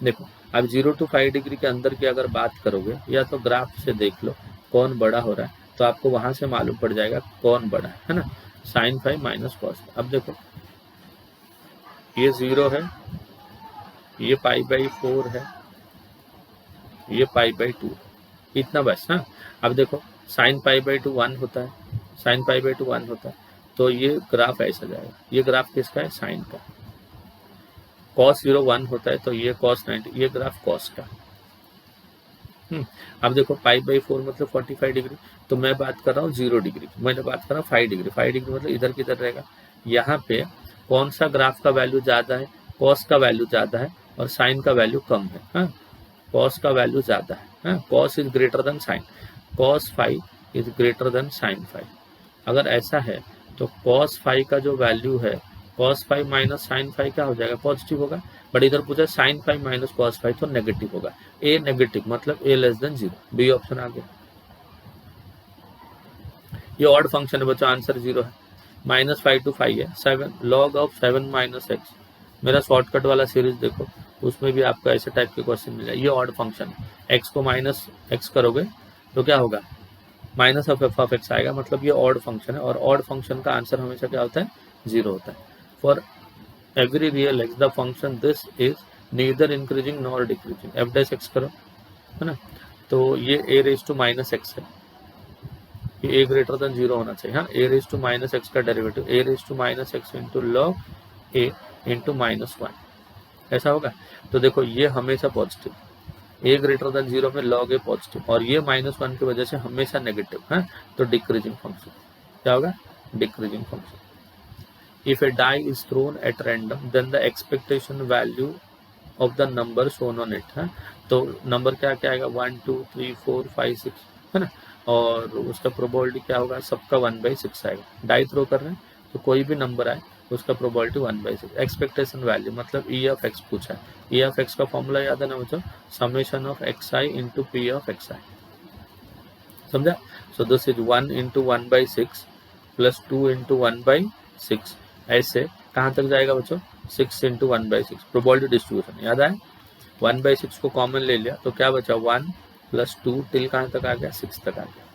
देखो अब 0 to 5 डिग्री के अंदर की अगर बात करोगे या तो ग्राफ से देख लो कौन बड़ा हो रहा है, तो आपको वहां से मालूम पड़ जाएगा कौन बड़ा है ना, साइन 5 माइनस कॉस। अब देखो ये 0 है, ये π/4 है, ये π/2 है, इतना बस। हाँ, अब देखो साइन पाई बाई टू 1 होता है, साइन पाई बाई टू 1 होता है, तो ये ग्राफ ऐसा जाएगा। ये ग्राफ किसका है? साइन का। कॉस 0 1 होता है, तो ये कॉस 90, ये ग्राफ कॉस का। अब देखो पाई बाई 4 मतलब 45 डिग्री, तो मैं बात कर रहा हूँ 0 डिग्री, मैंने बात कर रहा हूँ 5 डिग्री। 5 डिग्री मतलब इधर किधर रहेगा? यहाँ पे कौन सा ग्राफ का वैल्यू ज़्यादा है? कॉस का वैल्यू ज़्यादा है और साइन का वैल्यू कम है। हाँ, कॉस का वैल्यू ज़्यादा है। हाँ, cos is greater than sine, cos 5 is greater than sine 5। अगर ऐसा है तो कॉस 5 का जो वैल्यू है, कॉस 5 माइनस साइन 5 क्या हो जाएगा? पॉजिटिव होगा। बट इधर पूछा साइन 5 माइनस कॉस 5 तो नेगेटिव होगा। ए नेगेटिव मतलब ए लेस देन 0, बी ऑप्शन आ गया। ये ऑड फंक्शन है बच्चों, आंसर 0 है। -5 to 5 है, 7 log ऑफ 7 माइनस एक्स। मेरा शॉर्टकट वाला सीरीज देखो, उसमें भी आपको ऐसे टाइप के क्वेश्चन मिले। ये ऑड फंक्शन है, एक्स को माइनस एक्स करोगे तो क्या होगा? Minus of F of x आएगा, मतलब ये ऑड फंक्शन है। और ऑड फंक्शन का आंसर हमेशा क्या होता है? 0 होता है। For every real x the function this is neither increasing nor decreasing. F dash x करो, है ना, तो ये a raise to minus x है, ये ए ग्रेटर देन 0 होना चाहिए। हाँ, a raise to minus x का derivative a raise to minus x into log a into -1, ऐसा होगा। तो देखो ये हमेशा पॉजिटिव, ए ग्रेटर देन 0 में लॉग ए पॉजिटिव, और ये -1 की वजह से हमेशा नेगेटिव है, तो डिक्रीजिंग फंक्शन क्या होगा? Decreasing function. If a die is thrown at random then the expectation value of the number shown on it है, तो नंबर क्या क्या आएगा? 1 2 3 4 5 6, है ना, और उसका प्रोबेबिलिटी क्या होगा? सबका 1/6 आएगा। डाई थ्रो कर रहे हैं तो कोई भी नंबर आए उसका प्रोबेबिलिटी 1/6। एक्सपेक्टेशन वैल्यू मतलब ई ऑफ एक्स पूछा है। ई ऑफ एक्स का फॉर्मूला याद है ना बच्चों? Summation of X I into P of X I, समझा? So this is 1 into 1/6 plus 2 into 1/6, ऐसे कहाँ तक जाएगा बच्चों? 6 इंटू 1/6। प्रोबेबिलिटी डिस्ट्रीब्यूशन याद आए? 1/6 को कॉमन ले लिया तो क्या बचा? 1 प्लस 2 टिल कहाँ तक आ गया? 6 तक आ गया,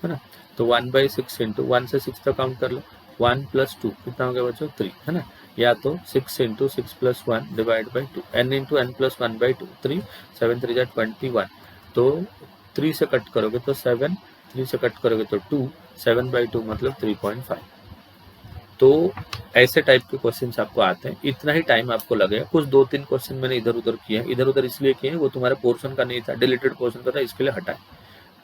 है ना। तो 1/6 इंटू 1 से 6 तक काउंट कर लो, 1 प्लस 2 कितना हो गया बच्चों? 3, है ना। या तो 6 into 6 plus 1 divide by 2, n into n plus 1/2, 3 7 3 21, तो 3 से कट करोगे तो 7, 3 से कट करोगे तो 2, 7/2 मतलब 3.5। तो ऐसे टाइप के क्वेश्चंस आपको आते हैं, इतना ही टाइम आपको लगेगा। कुछ 2-3 क्वेश्चन मैंने इधर उधर किए हैं, इधर उधर इसलिए किए हैं वो तुम्हारे पोर्शन का नहीं था, डिलीटेड पोर्शन का था, इसके लिए हटाए।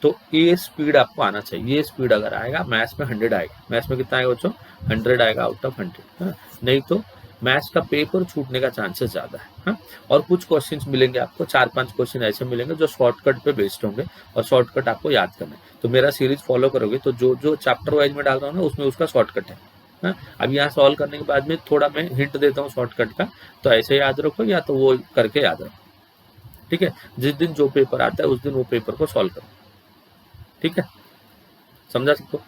तो ये स्पीड आपको आना चाहिए, ये स्पीड अगर आएगा मैथ्स में 100 आएगा। मैथ्स में कितना आएगा बच्चों? 100 आएगा आउट ऑफ 100, है ना। नहीं तो मैथ्स का पेपर छूटने का चांसेस ज़्यादा है, हाँ? और कुछ क्वेश्चंस मिलेंगे आपको, 4-5 क्वेश्चन ऐसे मिलेंगे जो शॉर्टकट पे बेस्ड होंगे, और शॉर्टकट आपको याद करना है। तो मेरा सीरीज फॉलो करोगे तो जो जो चैप्टर वाइज में डाल रहा हूँ ना उसमें उसका शॉर्टकट है, हाँ? अब यहाँ सॉल्व करने के बाद में थोड़ा मैं हिंट देता हूँ शॉर्टकट का, तो ऐसे याद रखो या तो वो करके याद रखो, ठीक है। जिस दिन जो पेपर आता है उस दिन वो पेपर को सॉल्व करो, ठीक है, समझा सबको।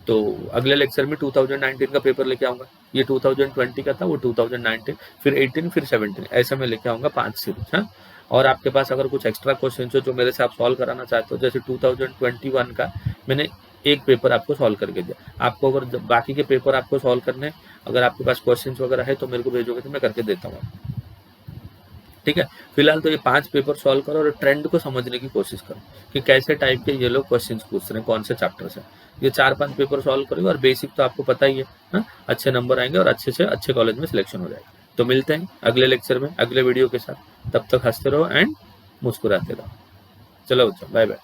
तो अगले लेक्चर में 2019 का पेपर लेके आऊंगा। ये 2020 का था, वो 2019, फिर 18, फिर 17, ऐसे में लेके आऊंगा 5 सीरीज, हाँ। और आपके पास अगर कुछ एक्स्ट्रा क्वेश्चन हो जो मेरे से आप सॉल्व कराना चाहते हो, जैसे 2021 का मैंने एक पेपर आपको सॉल्व करके दिया, आपको अगर बाकी के पेपर आपको सॉल्व करने, अगर आपके पास क्वेश्चन वगैरह है तो मेरे को भेजोगे तो मैं करके देता हूँ, ठीक है। फिलहाल तो ये 5 पेपर सॉल्व करो और ट्रेंड को समझने की कोशिश करो कि कैसे टाइप के ये लोग क्वेश्चंस पूछ रहे हैं, कौन से चैप्टर से। ये 4-5 पेपर सॉल्व करोगे और बेसिक तो आपको पता ही है, हाँ? अच्छे नंबर आएंगे और अच्छे से अच्छे कॉलेज में सिलेक्शन हो जाएगा। तो मिलते हैं अगले लेक्चर में अगले वीडियो के साथ, तब तक हंसते रहो एंड मुस्कुराते रहो। चलो बच्चों, बाय बाय।